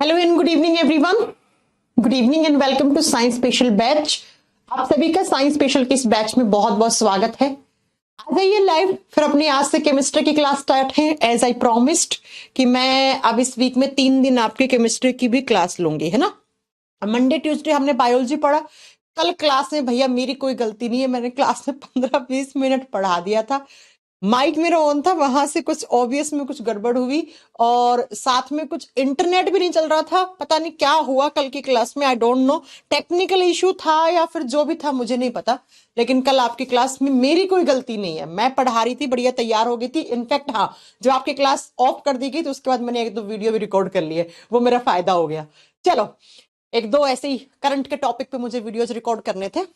Hello and good evening everyone. Good evening and welcome to science special batch. आप सभी का science special के इस बैच में बहुत बहुत स्वागत है। आ जाइए लाइव, फिर अपनी आज से केमिस्ट्री की क्लास स्टार्ट है। एज आई प्रॉमिस्ड कि मैं अब इस वीक में 3 दिन आपके केमिस्ट्री की भी क्लास लूंगी, है ना। मंडे ट्यूसडे हमने बायोलॉजी पढ़ा। कल क्लास में भैया मेरी कोई गलती नहीं है, मैंने क्लास में 15-20 मिनट पढ़ा दिया था। माइक मेरा ऑन था, वहां से कुछ ऑब्वियस में कुछ गड़बड़ हुई और साथ में कुछ इंटरनेट भी नहीं चल रहा था। पता नहीं क्या हुआ कल की क्लास में, I don't know, technical issue था या फिर जो भी था मुझे नहीं पता। लेकिन कल आपकी क्लास में मेरी कोई गलती नहीं है, मैं पढ़ा रही थी, बढ़िया तैयार हो गई थी। इनफैक्ट हाँ, जब आपकी क्लास ऑफ कर दी गई तो उसके बाद मैंने 1-2 वीडियो भी रिकॉर्ड कर लिए, वो मेरा फायदा हो गया। चलो, 1-2 ऐसे ही करंट के टॉपिक पे मुझे वीडियोज रिकॉर्ड करने थे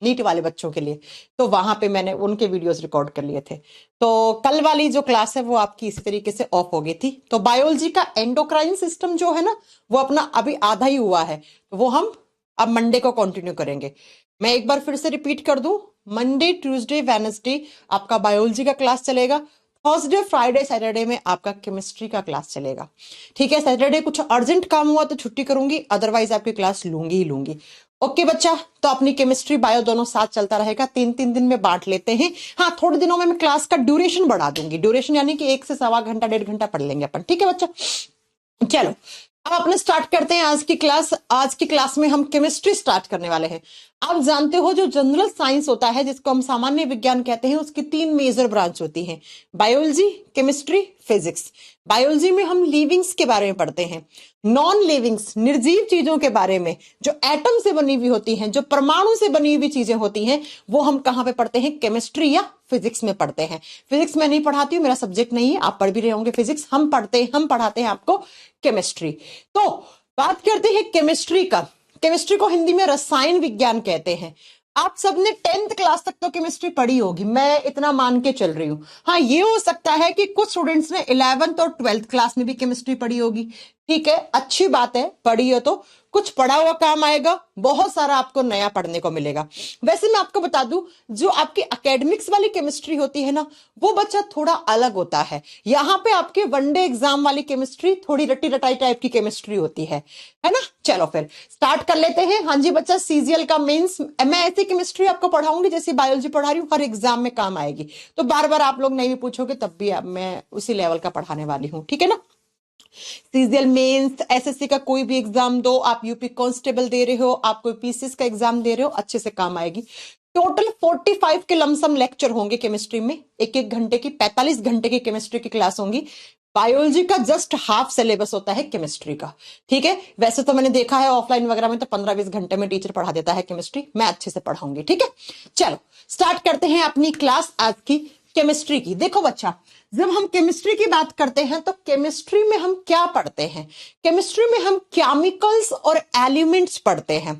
नीट वाले बच्चों के लिए, तो वहां पे मैंने उनके वीडियोस रिकॉर्ड कर लिए थे। तो कल वाली जो क्लास है वो आपकी इसी तरीके से ऑफ हो गई थी। तो बायोलॉजी का एंडोक्राइन सिस्टम जो है ना, वो अपना अभी आधा ही हुआ है, तो वो हम अब मंडे को कंटिन्यू करेंगे। मैं एक बार फिर से रिपीट कर दूं, मंडे ट्यूसडे वेडनेसडे आपका बायोलॉजी का क्लास चलेगा। थर्सडे फ्राइडे सैटरडे में आपका केमिस्ट्री का क्लास चलेगा। ठीक है, सैटरडे कुछ अर्जेंट काम हुआ तो छुट्टी करूंगी, अदरवाइज आपकी क्लास लूंगी ही लूंगी। ओके बच्चा, तो अपनी केमिस्ट्री बायो दोनों साथ चलता रहेगा। 3-3 दिन में बांट लेते हैं। हाँ, थोड़े दिनों में मैं क्लास का ड्यूरेशन बढ़ा दूंगी। ड्यूरेशन यानी कि 1 से सवा घंटा 1.5 घंटा पढ़ लेंगे अपन। ठीक है बच्चा, चलो अब अपने स्टार्ट करते हैं आज की क्लास। आज की क्लास में हम केमिस्ट्री स्टार्ट करने वाले हैं। आप जानते हो जो जनरल साइंस होता है, जिसको हम सामान्य विज्ञान कहते हैं, उसकी 3 मेजर ब्रांच होती हैं, बायोलॉजी, केमिस्ट्री, फिजिक्स। बायोलॉजी में हम लिविंग्स के बारे में पढ़ते हैं, नॉन लिविंग्स निर्जीव चीजों के बारे में, जो एटम से बनी हुई होती हैं, जो परमाणु से बनी हुई चीजें होती हैं, वो हम कहाँ पे पढ़ते हैं, केमिस्ट्री या फिजिक्स में पढ़ते हैं। फिजिक्स मैं नहीं पढ़ाती हूँ, मेरा सब्जेक्ट नहीं है, आप पढ़ भी रहे होंगे फिजिक्स। हम पढ़ाते हैं आपको केमिस्ट्री। तो बात करते हैं केमिस्ट्री का। केमिस्ट्री को हिंदी में रसायन विज्ञान कहते हैं। आप सबने 10th क्लास तक तो केमिस्ट्री पढ़ी होगी, मैं इतना मान के चल रही हूं। हाँ, ये हो सकता है कि कुछ स्टूडेंट्स ने 11th और 12th क्लास में भी केमिस्ट्री पढ़ी होगी। ठीक है, अच्छी बात है, पढ़ी हो तो कुछ पढ़ा हुआ काम आएगा, बहुत सारा आपको नया पढ़ने को मिलेगा। वैसे मैं आपको बता दूं, जो आपकी एकेडमिक्स वाली केमिस्ट्री होती है ना, वो बच्चा थोड़ा अलग होता है। यहाँ पे आपके वनडे एग्जाम वाली केमिस्ट्री थोड़ी रट्टी रटाई टाइप की केमिस्ट्री होती है ना। चलो फिर स्टार्ट कर लेते हैं। हाँ जी बच्चा, सीजीएल का मेंस मैं ऐसी केमिस्ट्री आपको पढ़ाऊंगी जैसे बायोलॉजी पढ़ा रही हूँ, हर एग्जाम में काम आएगी। तो बार बार आप लोग नहीं भी पूछोगे तब भी मैं उसी लेवल का पढ़ाने वाली हूँ। ठीक है ना। सीजीएल मेंस, एसएससी का कोई भी एग्जाम दो, आप यूपी कांस्टेबल दे रहे हो, आप कोई पीसीएस का एग्जाम दे रहे हो, अच्छे से काम आएगी। टोटल 45 के लमसम लेक्चर होंगे केमिस्ट्री में, 1-1 घंटे की 45 घंटे की केमिस्ट्री की क्लास होंगी। बायोलॉजी का जस्ट हाफ सिलेबस होता है केमिस्ट्री का। ठीक है, वैसे तो मैंने देखा है ऑफलाइन वगैरह में तो 15-20 घंटे में टीचर पढ़ा देता है केमिस्ट्री, मैं अच्छे से पढ़ाऊंगी। ठीक है, चलो स्टार्ट करते हैं अपनी क्लास आज की केमिस्ट्री की। देखो बच्चा, जब हम केमिस्ट्री की बात करते हैं तो केमिस्ट्री में हम क्या पढ़ते हैं, केमिस्ट्री में हम केमिकल्स और एलिमेंट्स पढ़ते हैं।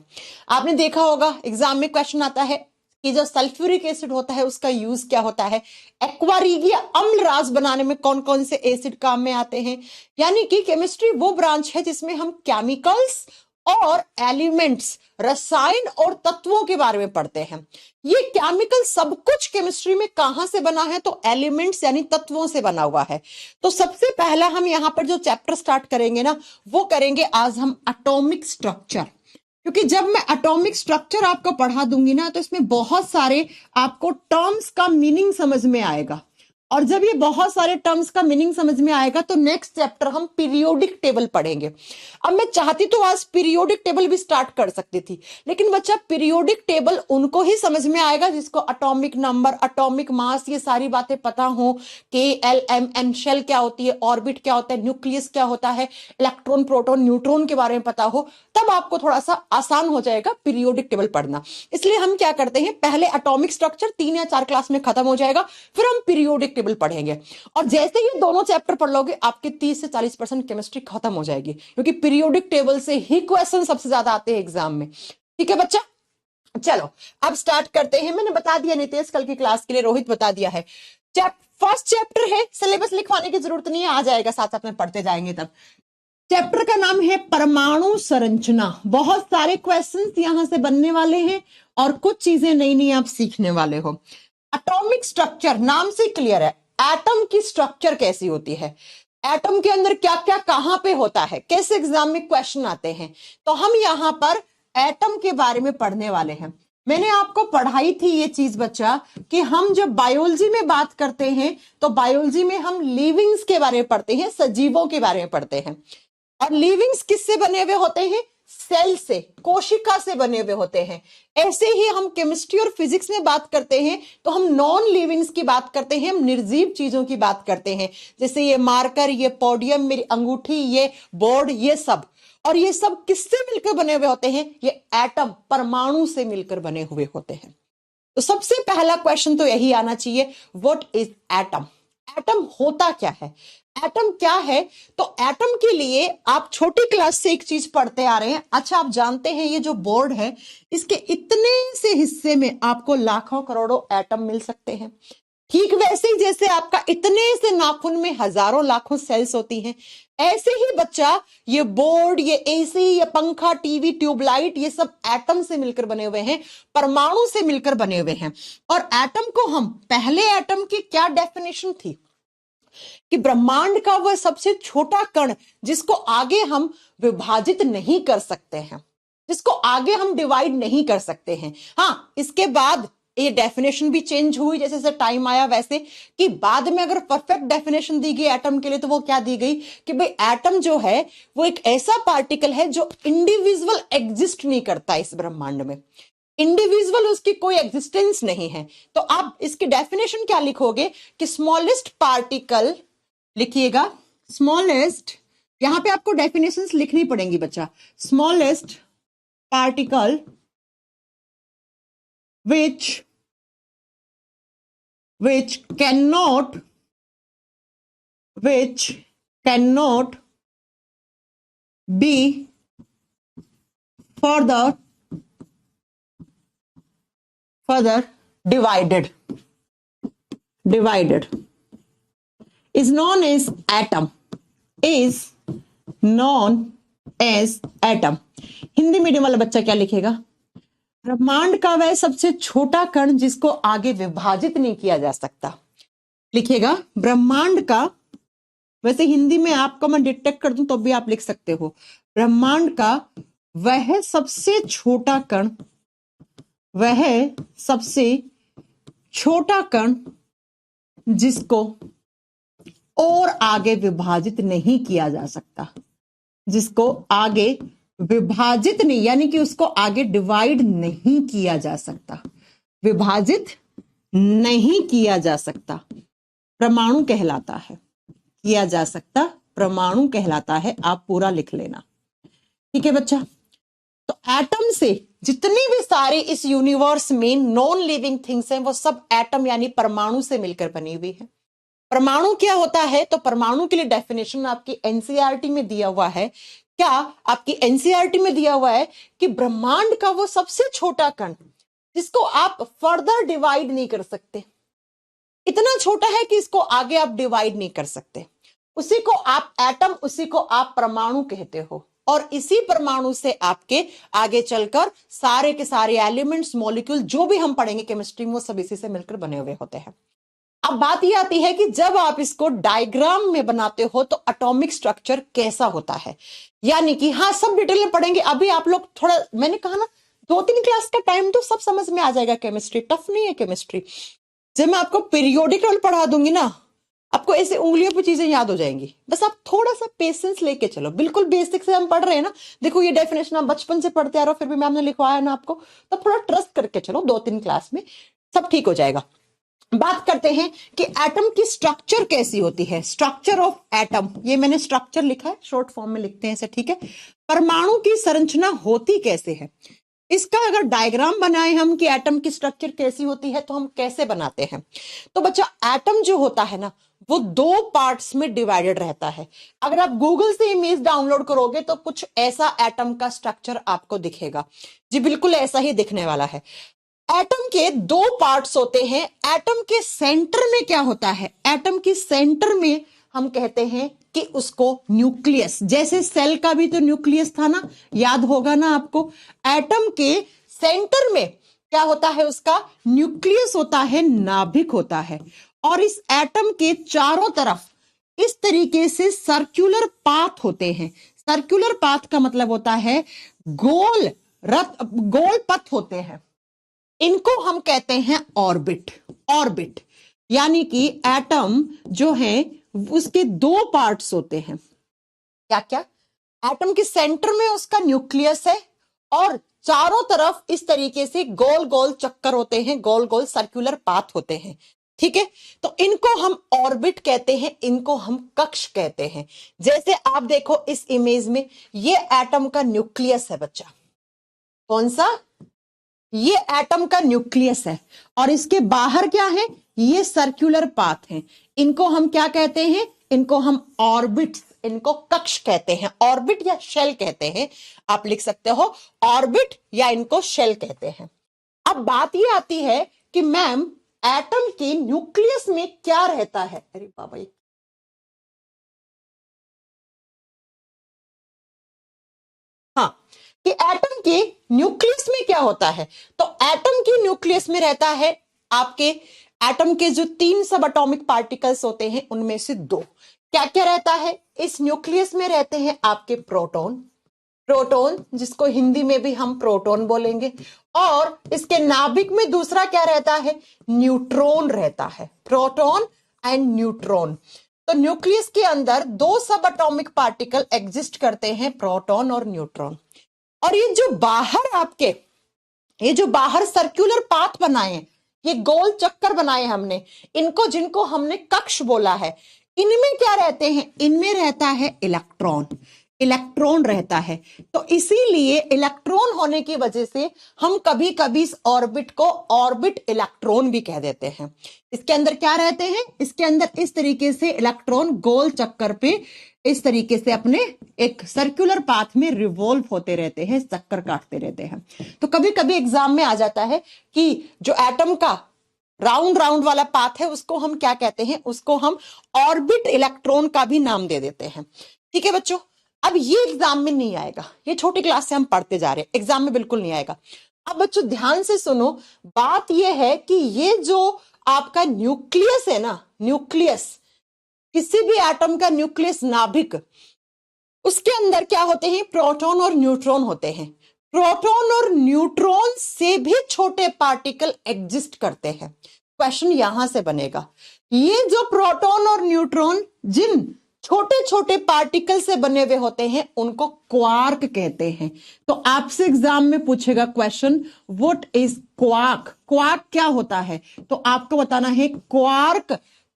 आपने देखा होगा एग्जाम में क्वेश्चन आता है कि जो सल्फ्यूरिक एसिड होता है उसका यूज क्या होता है, एक्वारिगिया अम्ल रास बनाने में कौन कौन से एसिड काम में आते हैं। यानी कि केमिस्ट्री वो ब्रांच है जिसमें हम केमिकल्स और एलिमेंट्स, रसायन और तत्वों के बारे में पढ़ते हैं। ये केमिकल सब कुछ केमिस्ट्री में कहां से बना है, तो एलिमेंट्स यानी तत्वों से बना हुआ है। तो सबसे पहला हम यहां पर जो चैप्टर स्टार्ट करेंगे ना, वो करेंगे आज हम एटॉमिक स्ट्रक्चर। क्योंकि जब मैं एटॉमिक स्ट्रक्चर आपको पढ़ा दूंगी ना, तो इसमें बहुत सारे आपको टर्म्स का मीनिंग समझ में आएगा। और जब ये बहुत सारे टर्म्स का मीनिंग समझ में आएगा तो नेक्स्ट चैप्टर हम पीरियोडिक टेबल पढ़ेंगे। अब मैं चाहती तो आज पीरियोडिक टेबल भी स्टार्ट कर सकती थी, लेकिन बच्चा पीरियोडिक टेबल उनको ही समझ में आएगा जिसको एटॉमिक नंबर, एटॉमिक मास, ये सारी बातें पता हो, KLMN शेल क्या होती है, ऑर्बिट क्या होता है, न्यूक्लियस क्या होता है, इलेक्ट्रॉन प्रोटॉन न्यूट्रॉन के बारे में पता हो, तब आपको थोड़ा सा आसान हो जाएगा पीरियोडिक टेबल पढ़ना। इसलिए हम क्या करते हैं, पहले एटॉमिक स्ट्रक्चर 3 या 4 क्लास में खत्म हो जाएगा, फिर हम पीरियोडिक टेबल पढ़ेंगे। और जैसे ही दोनों चैप्टर पढ़ लोगे आपके 30 से 40% केमिस्ट्री खत्म हो जाएगी, क्योंकि पीरियोडिक टेबल से ही क्वेश्चन सबसे ज्यादा आते हैं एग्जाम में। ठीक है बच्चा, चलो अब स्टार्ट करते हैं। मैंने बता दिया नितेश कल की क्लास के लिए, रोहित बता दिया है। फर्स्ट चैप्टर है, सिलेबस लिखवाने की जरूरत नहीं है, आ जाएगा साथ साथ में पढ़ते जाएंगे। तब चैप्टर का नाम है परमाणु संरचना। बहुत सारे क्वेश्चंस यहां से बनने वाले हैं और कुछ चीजें नई नई आप सीखने वाले हो। एटॉमिक स्ट्रक्चर नाम से क्लियर है, एटम की स्ट्रक्चर कैसी होती है। एटम के अंदर क्या क्या कहां पे होता है, कैसे एग्जाम में क्वेश्चन आते हैं, तो हम यहां पर एटम के बारे में पढ़ने वाले हैं। मैंने आपको पढ़ाई थी ये चीज बच्चा कि हम जब बायोलॉजी में बात करते हैं तो बायोलॉजी में हम लिविंग्स के बारे में पढ़ते हैं, सजीवों के बारे में पढ़ते हैं। और लिविंग्स किससे बने हुए होते हैं? सेल से, कोशिका से बने हुए होते हैं। ऐसे ही हम केमिस्ट्री और फिजिक्स में बात करते हैं तो हम नॉन लिविंग्स की बात करते हैं, हम निर्जीव चीजों की बात करते हैं, जैसे ये मार्कर, ये पोडियम, मेरी अंगूठी, ये बोर्ड, ये सब। और ये सब किससे मिलकर बने हुए होते हैं? ये एटम, परमाणु से मिलकर बने हुए होते हैं। तो सबसे पहला क्वेश्चन तो यही आना चाहिए, व्हाट इज एटम? एटम होता क्या है? एटम क्या है? तो एटम के लिए आप छोटी क्लास से एक चीज पढ़ते आ रहे हैं। अच्छा, आप जानते हैं ये जो बोर्ड है, इसके इतने से हिस्से में आपको लाखों करोड़ों एटम मिल सकते हैं। ठीक वैसे ही जैसे आपका इतने से नाखून में हजारों लाखों सेल्स होती हैं, ऐसे ही बच्चा ये बोर्ड, ये एसी, ये पंखा, टीवी, ट्यूबलाइट, ये सब एटम से मिलकर बने हुए हैं, परमाणु से मिलकर बने हुए हैं। और एटम को हम, पहले एटम की क्या डेफिनेशन थी कि ब्रह्मांड का वह सबसे छोटा कण जिसको आगे हम विभाजित नहीं कर सकते हैं, जिसको आगे हम डिवाइड नहीं कर सकते हैं। हाँ, इसके बाद ये डेफिनेशन भी चेंज हुई जैसे जैसे टाइम आया, वैसे कि बाद में अगर परफेक्ट डेफिनेशन दी गई एटम के लिए तो वो क्या दी गई कि भाई एटम जो है वो एक ऐसा पार्टिकल है जो इंडिविजुअल एग्जिस्ट नहीं करता इस ब्रह्मांड में, इंडिविजुअल उसकी कोई एग्जिस्टेंस नहीं है। तो आप इसकी डेफिनेशन क्या लिखोगे कि स्मॉलेस्ट पार्टिकल लिखिएगा, स्मॉलेस्ट, यहां पे आपको डेफिनेशंस लिखनी पड़ेंगी बच्चा, smallest particle which cannot be further divided is known as atom, Hindi medium वाला बच्चा क्या लिखेगा? ब्रह्मांड का वह सबसे छोटा कण जिसको आगे विभाजित नहीं किया जा सकता, लिखेगा ब्रह्मांड का, वैसे हिंदी में आपको मैं डिटेक्ट कर दूं तो भी आप लिख सकते हो, ब्रह्मांड का वह सबसे छोटा कण, वह सबसे छोटा कण जिसको और आगे विभाजित नहीं किया जा सकता, जिसको आगे विभाजित नहीं, यानी कि उसको आगे डिवाइड नहीं किया जा सकता, विभाजित नहीं किया जा सकता, परमाणु कहलाता है, किया जा सकता परमाणु कहलाता है। आप पूरा लिख लेना, ठीक है बच्चा। तो एटम से जितनी भी सारी इस यूनिवर्स में नॉन लिविंग थिंग्स हैं वो सब एटम यानी परमाणु से मिलकर बनी हुई है। परमाणु क्या होता है? तो परमाणु के लिए डेफिनेशन आपकी एनसीईआरटी में दिया हुआ है। क्या आपकी एनसीईआरटी में दिया हुआ है कि ब्रह्मांड का वो सबसे छोटा कण जिसको आप फर्दर डिवाइड नहीं कर सकते, इतना छोटा है कि इसको आगे आप डिवाइड नहीं कर सकते, उसी को आप एटम, उसी को आप परमाणु कहते हो। और इसी परमाणु से आपके आगे चलकर सारे के सारे एलिमेंट्स, मॉलिक्यूल जो भी हम पढ़ेंगे केमिस्ट्री में वो सब इसी से मिलकर बने हुए होते हैं। अब बात यह आती है कि जब आप इसको डायग्राम में बनाते हो तो एटॉमिक स्ट्रक्चर कैसा होता है, यानी कि हाँ सब डिटेल में पढ़ेंगे। अभी आप लोग थोड़ा, मैंने कहा ना 2-3 क्लास का टाइम तो सब समझ में आ जाएगा, केमिस्ट्री टफ नहीं है केमिस्ट्री। जब मैं आपको पीरियोडिक टेबल पढ़ा दूंगी ना, आपको ऐसे उंगलियों पे चीजें याद हो जाएंगी, बस आप थोड़ा सा पेशेंस लेके चलो। बिल्कुल बेसिक से हम पढ़ रहे हैं ना, देखो ये डेफिनेशन आप बचपन से पढ़ते आ रहे हो, फिर भी मैम ने लिखवाया ना आपको, तो थोड़ा ट्रस्ट करके चलो, 2-3 क्लास में सब ठीक हो जाएगा। बात करते हैं कि एटम की स्ट्रक्चर कैसी होती है। स्ट्रक्चर ऑफ एटम, ये मैंने स्ट्रक्चर लिखा है, शॉर्ट फॉर्म में लिखते हैं इसे, ठीक है। परमाणु की संरचना होती कैसे है, इसका अगर डायग्राम बनाए हम कि एटम की स्ट्रक्चर कैसी होती है तो हम कैसे बनाते हैं। तो बच्चा एटम जो होता है ना वो 2 पार्ट्स में डिवाइडेड रहता है। अगर आप गूगल से इमेज डाउनलोड करोगे तो कुछ ऐसा एटम का स्ट्रक्चर आपको दिखेगा जी, बिल्कुल ऐसा ही दिखने वाला है। एटम के 2 पार्ट्स होते हैं। एटम के सेंटर में क्या होता है? एटम के सेंटर में हम कहते हैं कि उसको न्यूक्लियस, जैसे सेल का भी तो न्यूक्लियस था ना, याद होगा ना आपको। एटम के सेंटर में क्या होता है? उसका न्यूक्लियस होता है, नाभिक होता है। और इस एटम के चारों तरफ इस तरीके से सर्कुलर पाथ होते हैं। सर्कुलर पाथ का मतलब होता है गोल पथ होते हैं, इनको हम कहते हैं ऑर्बिट। ऑर्बिट यानी कि एटम जो है उसके दो पार्ट्स होते हैं। क्या क्या? एटम के सेंटर में उसका न्यूक्लियस है और चारों तरफ इस तरीके से गोल गोल चक्कर होते हैं, गोल गोल सर्कुलर पाथ होते हैं। ठीक है, तो इनको हम ऑर्बिट कहते हैं, इनको हम कक्ष कहते हैं। जैसे आप देखो इस इमेज में, ये एटम का न्यूक्लियस है बच्चा। कौन सा? ये एटम का न्यूक्लियस है और इसके बाहर क्या है? ये सर्कुलर पाथ है। इनको हम क्या कहते हैं? इनको हम ऑर्बिट्स, इनको कक्ष कहते हैं। ऑर्बिट या शेल कहते हैं, आप लिख सकते हो ऑर्बिट या इनको शेल कहते हैं। अब बात ये आती है कि मैम एटम के न्यूक्लियस में क्या रहता है? अरे बाबा, हाँ, कि एटम के न्यूक्लियस में क्या होता है? तो एटम के न्यूक्लियस में रहता है आपके एटम के जो 3 सब एटॉमिक पार्टिकल्स होते हैं उनमें से 2। क्या क्या रहता है इस न्यूक्लियस में? रहते हैं आपके प्रोटॉन, प्रोटॉन जिसको हिंदी में भी हम प्रोटॉन बोलेंगे, और इसके नाभिक में दूसरा क्या रहता है? न्यूट्रॉन रहता है। Proton and neutron. तो न्यूक्लियस के अंदर 2 सब एटॉमिक पार्टिकल एग्जिस्ट करते हैं, प्रोटॉन और न्यूट्रॉन। और ये जो बाहर आपके, ये जो बाहर सर्कुलर पाथ बनाए हैं, ये गोल चक्कर बनाए हमने, इनको जिनको हमने कक्ष बोला है, इनमें क्या रहते हैं? इनमें रहता है इलेक्ट्रॉन। इलेक्ट्रॉन रहता है। तो इसीलिए इलेक्ट्रॉन होने की वजह से हम कभी कभी इस ऑर्बिट को ऑर्बिट इलेक्ट्रॉन भी कह देते हैं। इसके अंदर क्या रहते हैं? इसके अंदर इस तरीके से इलेक्ट्रॉन गोल चक्कर पे इस तरीके से अपने एक सर्कुलर पाथ में रिवॉल्व होते रहते हैं, चक्कर काटते रहते हैं। तो कभी कभी एग्जाम में आ जाता है कि जो एटम का राउंड राउंड वाला पाथ है उसको हम क्या कहते हैं? उसको हम ऑर्बिट इलेक्ट्रॉन का भी नाम दे देते हैं। ठीक है बच्चों, अब ये एग्जाम में नहीं आएगा, ये छोटी क्लास से हम पढ़ते जा रहे हैं, एग्जाम में बिल्कुल नहीं आएगा। अब बच्चों ध्यान से सुनो, बात ये है कि ये जो आपका न्यूक्लियस है ना, न्यूक्लियस, किसी भी एटम का न्यूक्लियस, नाभिक, उसके अंदर क्या होते हैं? प्रोटॉन और न्यूट्रॉन होते हैं। प्रोटॉन और न्यूट्रॉन से भी छोटे पार्टिकल एग्जिस्ट करते हैं। क्वेश्चन यहां से बनेगा, ये जो प्रोटॉन और न्यूट्रॉन जिन छोटे छोटे पार्टिकल से बने हुए होते हैं उनको क्वार्क कहते हैं। तो आपसे एग्जाम में पूछेगा question, what is quark? Quark क्या होता है? तो आपको बताना है क्वार्क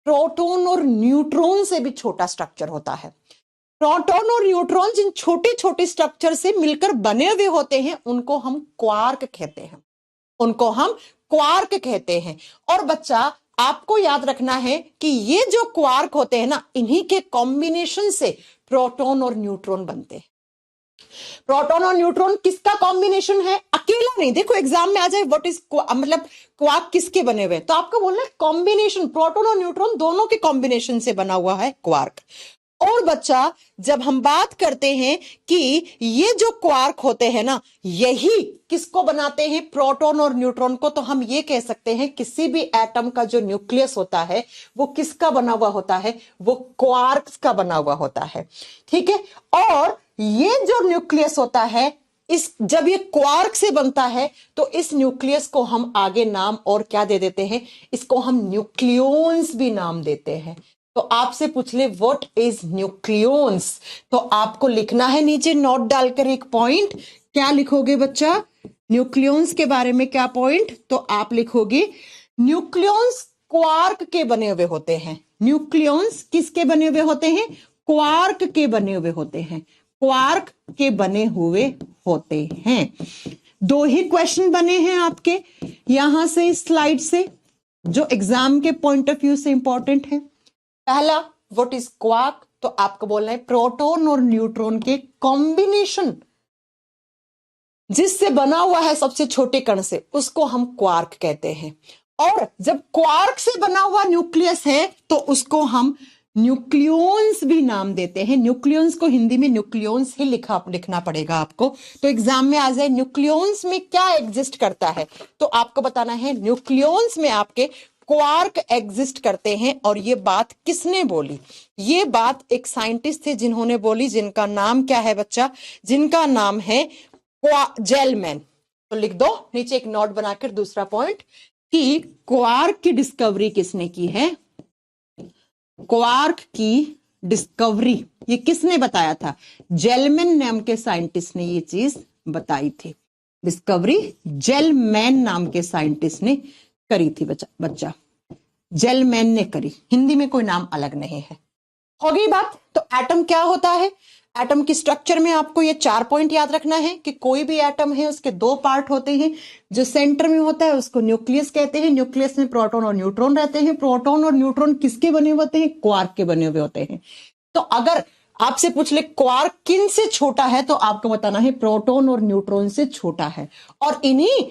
प्रोटॉन और न्यूट्रॉन से भी छोटा स्ट्रक्चर होता है। प्रोटॉन और न्यूट्रॉन जिन छोटे छोटे स्ट्रक्चर से मिलकर बने हुए होते हैं उनको हम क्वार्क कहते हैं, उनको हम क्वार्क कहते हैं। और बच्चा आपको याद रखना है कि ये जो क्वार्क होते हैं ना, इन्हीं के कॉम्बिनेशन से प्रोटॉन और न्यूट्रॉन बनते हैं। प्रोटॉन और न्यूट्रॉन किसका कॉम्बिनेशन है? अकेला नहीं। देखो एग्जाम में आ जाए व्हाट इज मतलब क्वार्क किसके बने हुए, तो आपको बोलना है कॉम्बिनेशन, प्रोटॉन और न्यूट्रॉन दोनों के कॉम्बिनेशन से बना हुआ है क्वार्क। और बच्चा जब हम बात करते हैं कि ये जो क्वार्क होते हैं ना, यही किसको बनाते हैं? प्रोटॉन और न्यूट्रॉन को। तो हम ये कह सकते हैं किसी भी एटम का जो न्यूक्लियस होता है वो किसका बना हुआ होता है? वो क्वार्क्स का बना हुआ होता है। ठीक है, और ये जो न्यूक्लियस होता है, इस जब ये क्वार्क से बनता है तो इस न्यूक्लियस को हम आगे नाम और क्या दे देते हैं? इसको हम न्यूक्लियॉन्स भी नाम देते हैं। तो आपसे पूछ ले व्हाट इज न्यूक्लियॉन्स, तो आपको लिखना है नीचे नोट डालकर एक पॉइंट। क्या लिखोगे बच्चा? न्यूक्लियॉन्स के बारे में क्या पॉइंट? तो आप लिखोगे न्यूक्लियॉन्स क्वार्क के बने हुए होते हैं। न्यूक्लियॉन्स किसके बने हुए होते हैं? क्वार्क के बने हुए होते हैं। क्वार्क के बने हुए होते हैं। 2 ही क्वेश्चन बने हैं आपके यहां से, इस स्लाइड से, जो एग्जाम के पॉइंट ऑफ व्यू से इंपॉर्टेंट है। पहला व्हाट इज क्वार्क, तो आपको बोलना है प्रोटॉन और न्यूट्रॉन के कॉम्बिनेशन जिससे बना हुआ है सबसे छोटे कण से, उसको हम क्वार्क कहते हैं। और जब क्वार्क से बना हुआ न्यूक्लियस है तो उसको हम न्यूक्लियॉन्स भी नाम देते हैं। न्यूक्लियॉन्स को हिंदी में न्यूक्लियॉन्स ही लिखना पड़ेगा आपको। तो एग्जाम में आ जाए न्यूक्लियॉन्स में क्या एग्जिस्ट करता है, तो आपको बताना है न्यूक्लियॉन्स में आपके क्वार्क एग्जिस्ट करते हैं। और ये बात किसने बोली? ये बात एक साइंटिस्ट थे जिन्होंने बोली, जिनका नाम क्या है बच्चा? जिनका नाम है जेलमैन। तो लिख दो नीचे एक नोट बनाकर दूसरा पॉइंट कि क्वार्क की डिस्कवरी किसने की है? क्वार्क की डिस्कवरी ये किसने बताया था? जेलमैन नाम के साइंटिस्ट ने ये चीज बताई थी। डिस्कवरी जेलमैन नाम के साइंटिस्ट ने करी थी बच्चा जेलमैन ने करी। हिंदी में कोई नाम अलग नहीं है। हो गई बात। तो एटम क्या होता है? एटम की स्ट्रक्चर में आपको ये 4 पॉइंट याद रखना है कि कोई भी एटम है उसके 2 पार्ट होते हैं। जो सेंटर में होता है उसको न्यूक्लियस कहते हैं। न्यूक्लियस में प्रोटॉन और न्यूट्रॉन रहते हैं। प्रोटॉन और न्यूट्रॉन किसके बने हुए होते हैं? क्वार्क के बने हुए होते हैं। तो अगर आपसे पूछ ले क्वार्क किन से छोटा है, तो आपको बताना है प्रोटॉन और न्यूट्रॉन से छोटा है। और इन्हीं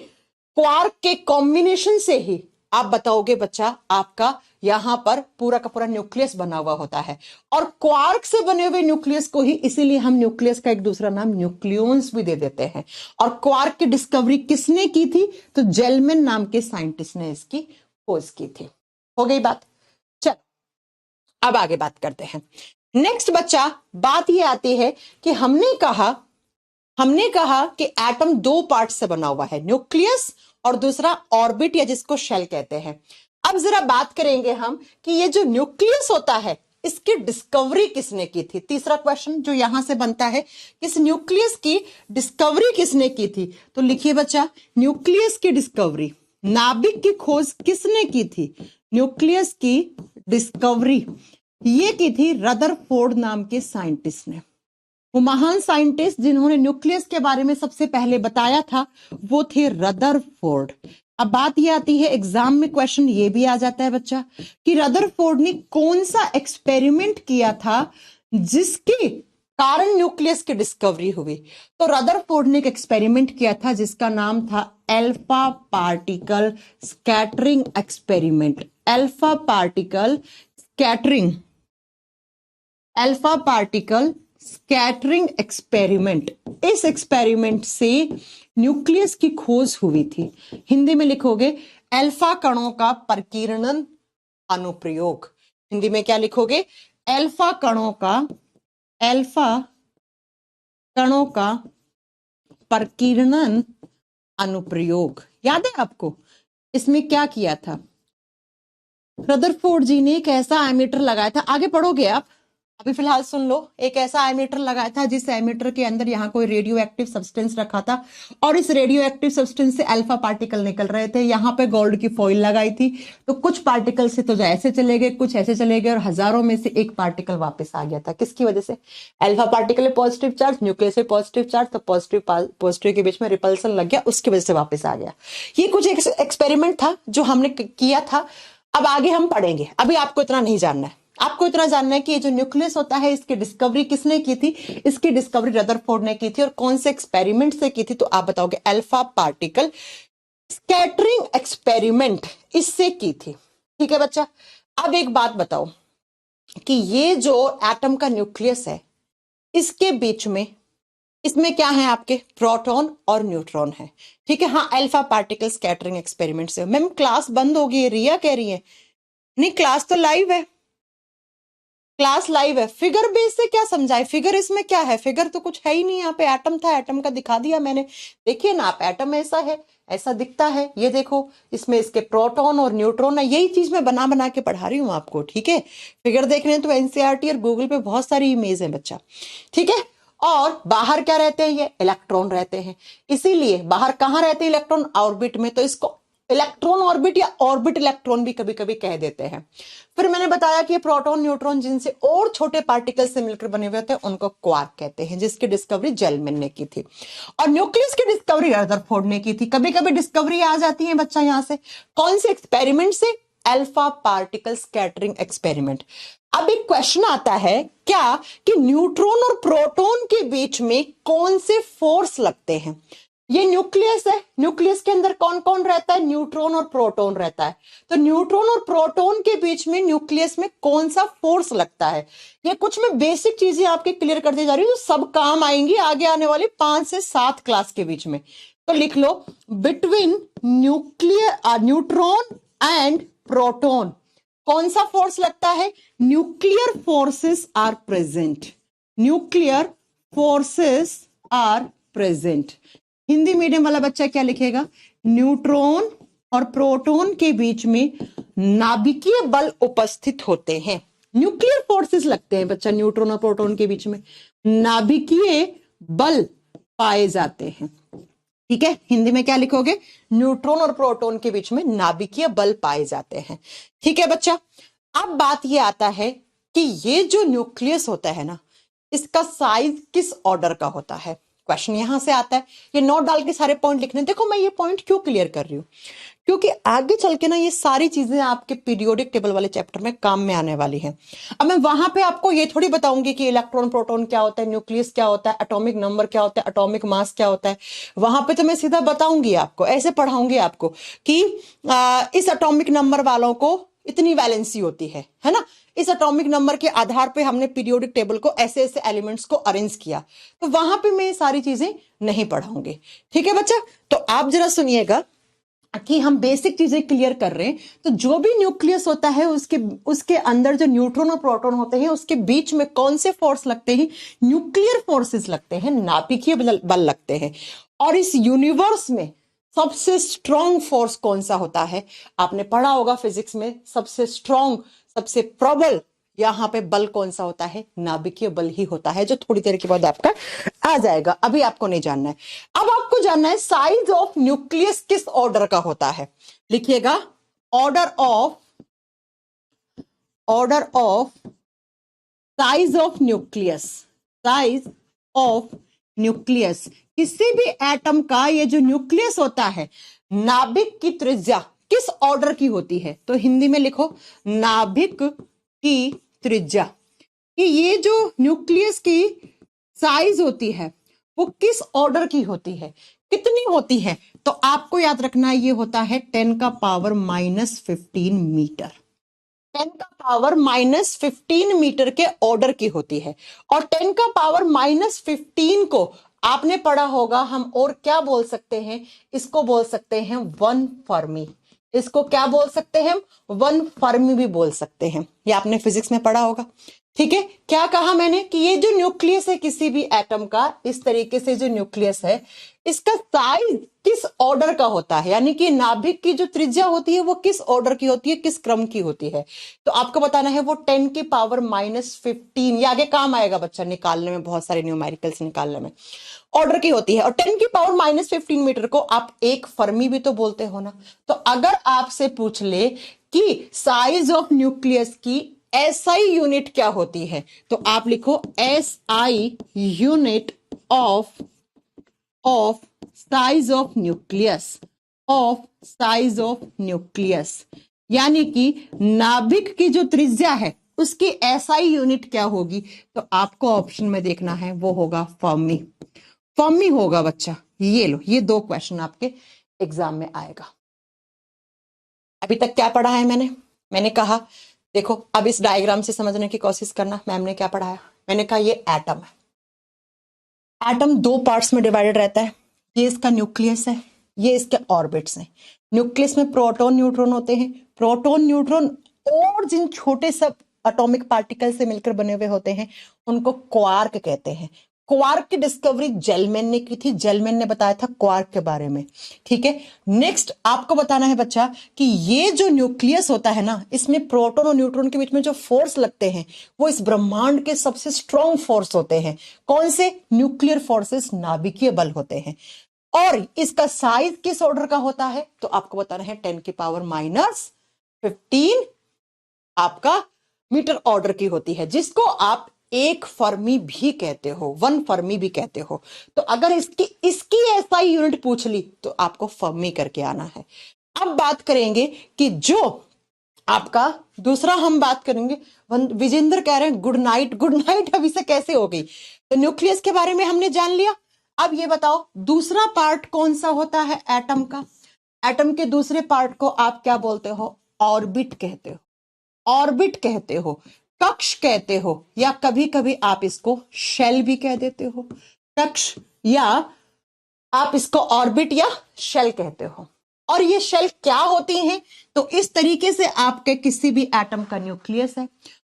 क्वार्क के कॉम्बिनेशन से ही आप बताओगे बच्चा आपका यहां पर पूरा का पूरा न्यूक्लियस बना हुआ होता है। और क्वार्क से बने हुए न्यूक्लियस को ही इसीलिए हम न्यूक्लियस का एक दूसरा नाम न्यूक्लियॉन्स भी दे देते हैं। और क्वार्क की डिस्कवरी किसने की थी? तो जेलमैन नाम के साइंटिस्ट ने इसकी खोज की थी। हो गई बात। चल अब आगे बात करते हैं। नेक्स्ट बच्चा बात ये आती है कि हमने कहा कि एटम 2 पार्ट से बना हुआ है, न्यूक्लियस और दूसरा ऑर्बिट या जिसको शेल कहते हैं। अब जरा बात करेंगे हम कि ये जो न्यूक्लियस होता है इसकी डिस्कवरी किसने की थी? तीसरा क्वेश्चन जो यहां से बनता है, इस न्यूक्लियस की डिस्कवरी किसने की थी? तो लिखिए बच्चा, न्यूक्लियस की डिस्कवरी, नाभिक की खोज किसने की थी? न्यूक्लियस की डिस्कवरी ये की थी रदरफोर्ड नाम के साइंटिस्ट ने। वो महान साइंटिस्ट जिन्होंने न्यूक्लियस के बारे में सबसे पहले बताया था वो थे रदरफोर्ड। अब बात ये आती है, एग्जाम में क्वेश्चन ये भी आ जाता है बच्चा कि रदरफोर्ड ने कौन सा एक्सपेरिमेंट किया था जिसके कारण न्यूक्लियस की डिस्कवरी हुई? तो रदरफोर्ड ने एक एक्सपेरिमेंट किया था जिसका नाम था alpha particle scattering experiment. Alpha particle scattering experiment. इस एक्सपेरिमेंट से न्यूक्लियस की खोज हुई थी। हिंदी में लिखोगे अल्फा कणों का प्रकीर्णन अनुप्रयोग। हिंदी में क्या लिखोगे? अल्फा कणों का प्रकीर्णन अनुप्रयोग। याद है आपको इसमें क्या किया था? रदरफोर्ड जी ने एक ऐसा एमीटर लगाया था, आगे पढ़ोगे आप, अभी फिलहाल सुन लो। एक ऐसा एमीटर लगाया था जिस एमीटर के अंदर यहाँ कोई रेडियो एक्टिव सब्सटेंस रखा था और इस रेडियो एक्टिव सब्सटेंस से अल्फा पार्टिकल निकल रहे थे। यहाँ पे गोल्ड की फॉइल लगाई थी, तो कुछ पार्टिकल से तो ऐसे चले गए, कुछ ऐसे चले गए और हजारों में से एक पार्टिकल वापस आ गया था। किसकी वजह से? अल्फा पार्टिकल में पॉजिटिव चार्ज, न्यूक्लियस में पॉजिटिव चार्ज, तो पॉजिटिव के बीच में रिपल्सन लग गया, उसकी वजह से वापस आ गया। ये कुछ एक्सपेरिमेंट था जो हमने किया था। अब आगे हम पढ़ेंगे, अभी आपको इतना नहीं जानना है। आपको इतना जानना है कि ये जो न्यूक्लियस होता है इसकी डिस्कवरी किसने की थी? इसकी डिस्कवरी रदरफोर्ड ने की थी और कौन से एक्सपेरिमेंट से की थी? तो आप बताओगे अल्फा पार्टिकल स्कैटरिंग एक्सपेरिमेंट इससे की थी। ठीक है बच्चा। अब एक बात बताओ कि ये जो एटम का न्यूक्लियस है इसके बीच में इसमें क्या है? आपके प्रोटॉन और न्यूट्रॉन है। ठीक है। हाँ, अल्फा पार्टिकल स्कैटरिंग एक्सपेरिमेंट से। मैम क्लास बंद हो गई, रिया कह रही है। नहीं, क्लास तो लाइव है, क्लास लाइव है। फिगर बेस से क्या समझाए? फिगर इसमें क्या है? फिगर तो कुछ है ही नहीं। यहाँ पे एटम था, एटम का दिखा दिया मैंने। देखिए ना आप, एटम ऐसा है, ऐसा दिखता है। ये देखो, इसमें इसके प्रोटॉन और न्यूट्रॉन है। यही चीज मैं बना बना के पढ़ा रही हूँ आपको। ठीक है। फिगर देखने तो एनसीईआरटी और गूगल पे बहुत सारी इमेज है बच्चा। ठीक है। और बाहर क्या रहते हैं? ये इलेक्ट्रॉन रहते हैं। इसीलिए बाहर कहाँ रहते हैं इलेक्ट्रॉन? ऑर्बिट में। तो इसको इलेक्ट्रॉन ऑर्बिट या ऑर्बिट इलेक्ट्रॉन भी कभी कभी कह देते हैं। फिर मैंने बताया कि प्रोटॉन न्यूट्रॉन जिनसे और छोटे पार्टिकल से मिलकर बने हुए थे उनको क्वार्क कहते हैं, जिसकी डिस्कवरी जेलमैन ने की थी। और न्यूक्लियस की डिस्कवरी रदरफोर्ड ने की थी। कभी कभी डिस्कवरी आ जाती है बच्चा यहां से, कौन से एक्सपेरिमेंट से? Alpha particle scattering experiment. अब एक क्वेश्चन आता है क्या कि न्यूट्रॉन और प्रोटॉन के बीच में कौन से फोर्स लगते हैं? ये न्यूक्लियस है, न्यूक्लियस के अंदर कौन कौन रहता है? न्यूट्रॉन और प्रोटॉन रहता है। तो न्यूट्रॉन और प्रोटॉन के बीच में न्यूक्लियस में कौन सा फोर्स लगता है? ये कुछ मैं बेसिक चीजें आपके क्लियर करते जा रही हूँ, सब काम आएंगी आगे आने वाली 5 से 7 क्लास के बीच में। तो लिख लो, बिटवीन न्यूट्रॉन एंड प्रोटॉन। कौन सा फोर्स लगता है? Nuclear forces are present. Nuclear forces are present. Hindi medium वाला बच्चा क्या लिखेगा? न्यूट्रॉन और प्रोटॉन के बीच में नाभिकीय बल उपस्थित होते हैं। न्यूक्लियर फोर्सेस लगते हैं बच्चा, न्यूट्रॉन और प्रोटॉन के बीच में नाभिकीय बल पाए जाते हैं। ठीक है, हिंदी में क्या लिखोगे? न्यूट्रॉन और प्रोटॉन के बीच में नाभिकीय बल पाए जाते हैं। ठीक है बच्चा, अब बात ये आता है कि ये जो न्यूक्लियस होता है ना, इसका साइज किस ऑर्डर का होता है? क्वेश्चन यहां से आता है। ये नोट डाल के सारे पॉइंट लिखने। देखो मैं ये पॉइंट क्यों क्लियर कर रही हूं, क्योंकि आगे चल के ना ये सारी चीजें आपके पीरियोडिक टेबल वाले चैप्टर में काम में आने वाली हैं। अब मैं वहां पे आपको ये थोड़ी बताऊंगी कि इलेक्ट्रॉन प्रोटॉन क्या होता है, न्यूक्लियस क्या होता है, एटॉमिक नंबर क्या होता है, एटॉमिक मास क्या होता है। वहां पे तो मैं सीधा बताऊंगी आपको, ऐसे पढ़ाऊंगी आपको कि इस एटॉमिक नंबर वालों को इतनी वैलेंसी होती है ना। इस एटॉमिक नंबर के आधार पे हमने पीरियोडिक टेबल को ऐसे ऐसे एलिमेंट्स को अरेंज किया, तो वहां पे मैं ये सारी चीजें नहीं पढ़ाऊंगी। ठीक है बच्चा, तो आप जरा सुनिएगा कि हम बेसिक चीजें क्लियर कर रहे हैं। तो जो भी न्यूक्लियस होता है उसके अंदर जो न्यूट्रॉन और प्रोटॉन होते हैं, उसके बीच में कौन से फोर्स लगते हैं? न्यूक्लियर फोर्सेस लगते हैं, नाभिकीय बल लगते हैं। और इस यूनिवर्स में सबसे स्ट्रॉन्ग फोर्स कौन सा होता है? आपने पढ़ा होगा फिजिक्स में, सबसे स्ट्रॉन्ग, सबसे प्रबल यहां पे बल कौन सा होता है? नाभिकीय बल ही होता है, जो थोड़ी देर के बाद आपका आ जाएगा। अभी आपको नहीं जानना है। अब आपको जानना है साइज ऑफ न्यूक्लियस किस ऑर्डर का होता है। लिखिएगा, order of size of nucleus. Size of nucleus, किसी भी एटम का ये जो न्यूक्लियस होता है, नाभिक की त्रिज्या किस ऑर्डर की होती है? तो हिंदी में लिखो, नाभिक की त्रिज्या। कि ये जो न्यूक्लियस की साइज होती है वो किस ऑर्डर की होती है, कितनी होती है? तो आपको याद रखना है, ये होता है 10 का पावर -15 मीटर। 10 का पावर -15 मीटर के ऑर्डर की होती है। और 10 का पावर -15 को आपने पढ़ा होगा, हम और क्या बोल सकते हैं? इसको बोल सकते हैं 1 फर्मी। इसको क्या बोल सकते हैं? 1 फर्मी भी बोल सकते हैं। ये आपने फिजिक्स में पढ़ा होगा। ठीक है, क्या कहा मैंने कि ये जो न्यूक्लियस है किसी भी एटम का, इस तरीके से जो न्यूक्लियस है, इसका साइज किस ऑर्डर का होता है, यानी कि नाभिक की जो त्रिज्या होती है वो किस ऑर्डर की होती है, किस क्रम की होती है? तो आपको बताना है वो 10 की पावर -15, ये आगे काम आएगा बच्चा निकालने में, बहुत सारे न्यूमेरिकल्स निकालने में, ऑर्डर की होती है। और 10 की पावर -15 मीटर को आप 1 फर्मी भी तो बोलते हो ना। तो अगर आपसे पूछ ले कि साइज ऑफ न्यूक्लियस की SI यूनिट क्या होती है, तो आप लिखो SI unit of size of nucleus, यानी कि नाभिक की जो त्रिज्या है उसकी SI यूनिट क्या होगी? तो आपको ऑप्शन में देखना है, वो होगा फर्मी। फर्मी होगा बच्चा। ये लो, ये 2 क्वेश्चन आपके एग्जाम में आएगा। अभी तक क्या पढ़ा है मैंने कहा, देखो अब इस डायग्राम से समझने की कोशिश करना। मैम ने क्या पढ़ाया? मैंने कहा ये एटम है। एटम 2 पार्ट्स में डिवाइडेड रहता है। ये इसका न्यूक्लियस है, ये इसके ऑर्बिट्स हैं। न्यूक्लियस में प्रोटॉन न्यूट्रॉन होते हैं। प्रोटॉन न्यूट्रॉन और जिन छोटे सब एटॉमिक पार्टिकल से मिलकर बने हुए होते हैं उनको क्वार्क कहते हैं। क्वार्क की डिस्कवरी जेलमैन ने की थी। जेलमैन ने बताया था क्वार्क के बारे में। ठीक है, नेक्स्ट आपको बताना है बच्चा कि ये जो न्यूक्लियस होता है ना, इसमें प्रोटॉन और न्यूट्रॉन के बीच में जो फोर्स लगते हैं वो इस ब्रह्मांड के सबसे स्ट्रॉन्ग फोर्स होते हैं। कौन से? न्यूक्लियर फोर्सेस, नाभिकीय बल होते हैं। और इसका साइज किस ऑर्डर का होता है? तो आपको बताना है 10 की पावर -15 आपका मीटर ऑर्डर की होती है, जिसको आप 1 फर्मी भी कहते हो, 1 फर्मी भी कहते हो। तो अगर इसकी SI यूनिट पूछ ली तो आपको फर्मी करके आना है। अब बात करेंगे कि जो आपका दूसरा, हम बात करेंगे, विजेंद्र कह रहे हैं गुड नाइट। गुड नाइट अभी से कैसे हो गई? तो न्यूक्लियस के बारे में हमने जान लिया। अब ये बताओ दूसरा पार्ट कौन सा होता है एटम का? एटम के दूसरे पार्ट को आप क्या बोलते हो? ऑर्बिट कहते हो। ऑर्बिट कहते हो, कक्ष कहते हो, या कभी कभी आप इसको शेल भी कह देते हो। कक्ष, या आप इसको ऑर्बिट या शेल कहते हो। और ये शेल क्या होती हैं? तो इस तरीके से आपके किसी भी एटम का न्यूक्लियस है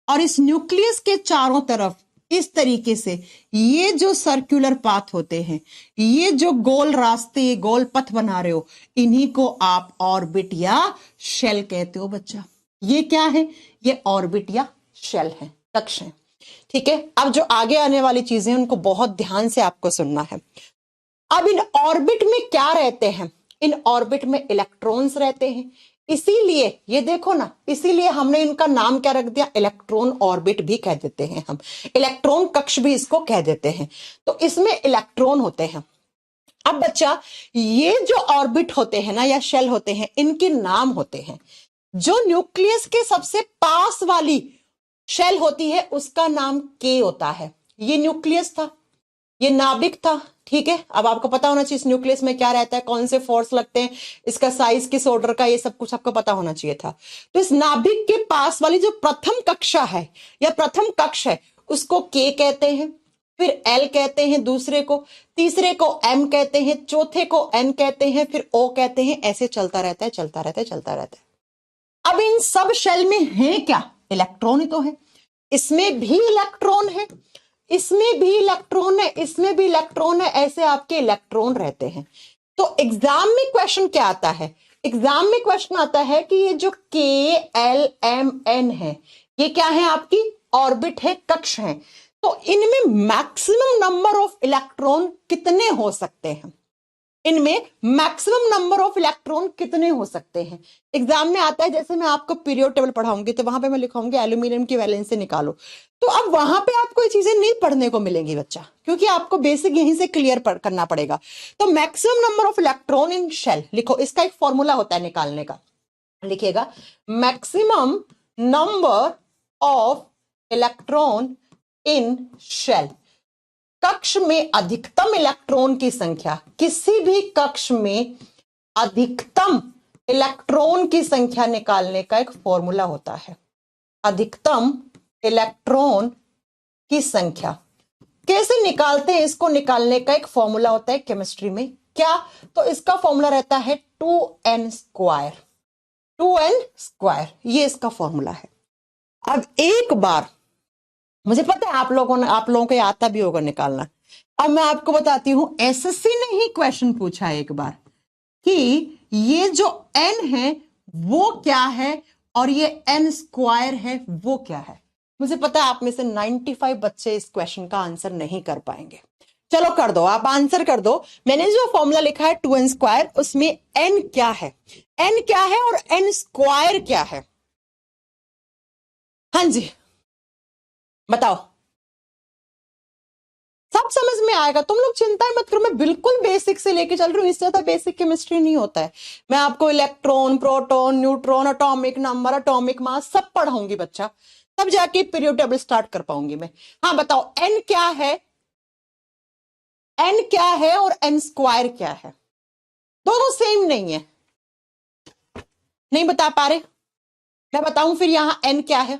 और इस न्यूक्लियस के चारों तरफ इस तरीके से ये जो सर्कुलर पाथ होते हैं, ये जो गोल रास्ते, गोल पथ बना रहे हो, इन्हीं को आप ऑर्बिट या शेल कहते हो बच्चा। ये क्या है? ये ऑर्बिट या शेल है, कक्ष है। ठीक है, अब जो आगे आने वाली चीजें उनको बहुत ध्यान से आपको सुनना है। अब इन ऑर्बिट में क्या रहते हैं? इन ऑर्बिट में इलेक्ट्रॉन्स रहते हैं, इसीलिए ये देखो ना, इसीलिए हमने इनका नाम क्या रख दिया? इलेक्ट्रॉन ऑर्बिट भी कह देते हैं हम, इलेक्ट्रॉन कक्ष भी इसको कह देते हैं। तो इसमें इलेक्ट्रॉन होते हैं। अब बच्चा, ये जो ऑर्बिट होते हैं ना या शेल होते हैं, इनके नाम होते हैं। जो न्यूक्लियस के सबसे पास वाली शेल होती है उसका नाम के होता है। ये न्यूक्लियस था, ये नाभिक था। ठीक है, अब आपको पता होना चाहिए इस न्यूक्लियस में क्या रहता है, कौन से फोर्स लगते हैं, इसका साइज किस ऑर्डर का, ये सब कुछ आपको पता होना चाहिए था। तो इस नाभिक के पास वाली जो प्रथम कक्षा है या प्रथम कक्ष है उसको के कहते हैं, फिर एल कहते हैं दूसरे को, तीसरे को एम कहते हैं, चौथे को एन कहते हैं, फिर ओ कहते हैं। ऐसे चलता रहता है, चलता रहता है, चलता रहता है। अब इन सब शेल में है क्या? इलेक्ट्रॉन ही तो है। इसमें भी इलेक्ट्रॉन है, इसमें भी इलेक्ट्रॉन है, इसमें भी इलेक्ट्रॉन है, ऐसे आपके इलेक्ट्रॉन रहते हैं। तो एग्जाम में क्वेश्चन क्या आता है? एग्जाम में क्वेश्चन आता है कि ये जो के एल एम एन है, ये क्या है? आपकी ऑर्बिट है, कक्ष है। तो इनमें मैक्सिमम नंबर ऑफ इलेक्ट्रॉन कितने हो सकते हैं? इनमें मैक्सिमम नंबर ऑफ इलेक्ट्रॉन कितने हो सकते हैं? एग्जाम में आता है, जैसे मैं आपको पीरियड टेबल पढ़ाऊंगी तो वहां पे मैं लिखाऊंगी एल्यूमिनियम की वैलेंसी निकालो। तो अब वहां पे आपको ये चीजें नहीं पढ़ने को मिलेंगी बच्चा, क्योंकि आपको बेसिक यहीं से क्लियर करना पड़ेगा। तो maximum number of electron in shell लिखो, इसका एक फॉर्मूला होता है निकालने का। लिखिएगा maximum number of electron in shell. कक्ष में अधिकतम इलेक्ट्रॉन की संख्या, किसी भी कक्ष में अधिकतम इलेक्ट्रॉन की संख्या निकालने का एक फॉर्मूला होता है। अधिकतम इलेक्ट्रॉन की संख्या कैसे निकालते हैं? इसको निकालने का एक फॉर्मूला होता है केमिस्ट्री में। क्या? तो इसका फॉर्मूला रहता है 2n स्क्वायर। 2n स्क्वायर, ये इसका फॉर्मूला है। अब एक बार, मुझे पता है आप लोगों को आता भी होगा निकालना। अब मैं आपको बताती हूं, एसएससी ने ही क्वेश्चन पूछा एक बार कि ये जो n है वो क्या है और ये n स्क्वायर है वो क्या है। मुझे पता है आप में से 95 बच्चे इस क्वेश्चन का आंसर नहीं कर पाएंगे। चलो कर दो, आप आंसर कर दो। मैंने जो फॉर्मूला लिखा है 2n स्क्वायर, उसमें n क्या है, n क्या है और n स्क्वायर क्या है? हाँ जी बताओ, सब समझ में आएगा, तुम लोग चिंता मत करो। मैं बिल्कुल बेसिक से लेके चल रही हूँ, इससे ज्यादा बेसिक केमिस्ट्री नहीं होता है। मैं आपको electron, proton, neutron, atomic number, atomic mass सब पढ़ाऊंगी बच्चा, तब जाके पीरियड टेबल स्टार्ट कर पाऊंगी मैं। हाँ बताओ, एन क्या है, एन क्या है और एन स्क्वायर क्या है? दोनों सेम नहीं है, नहीं बता पा रहे? मैं बताऊं फिर यहां एन क्या है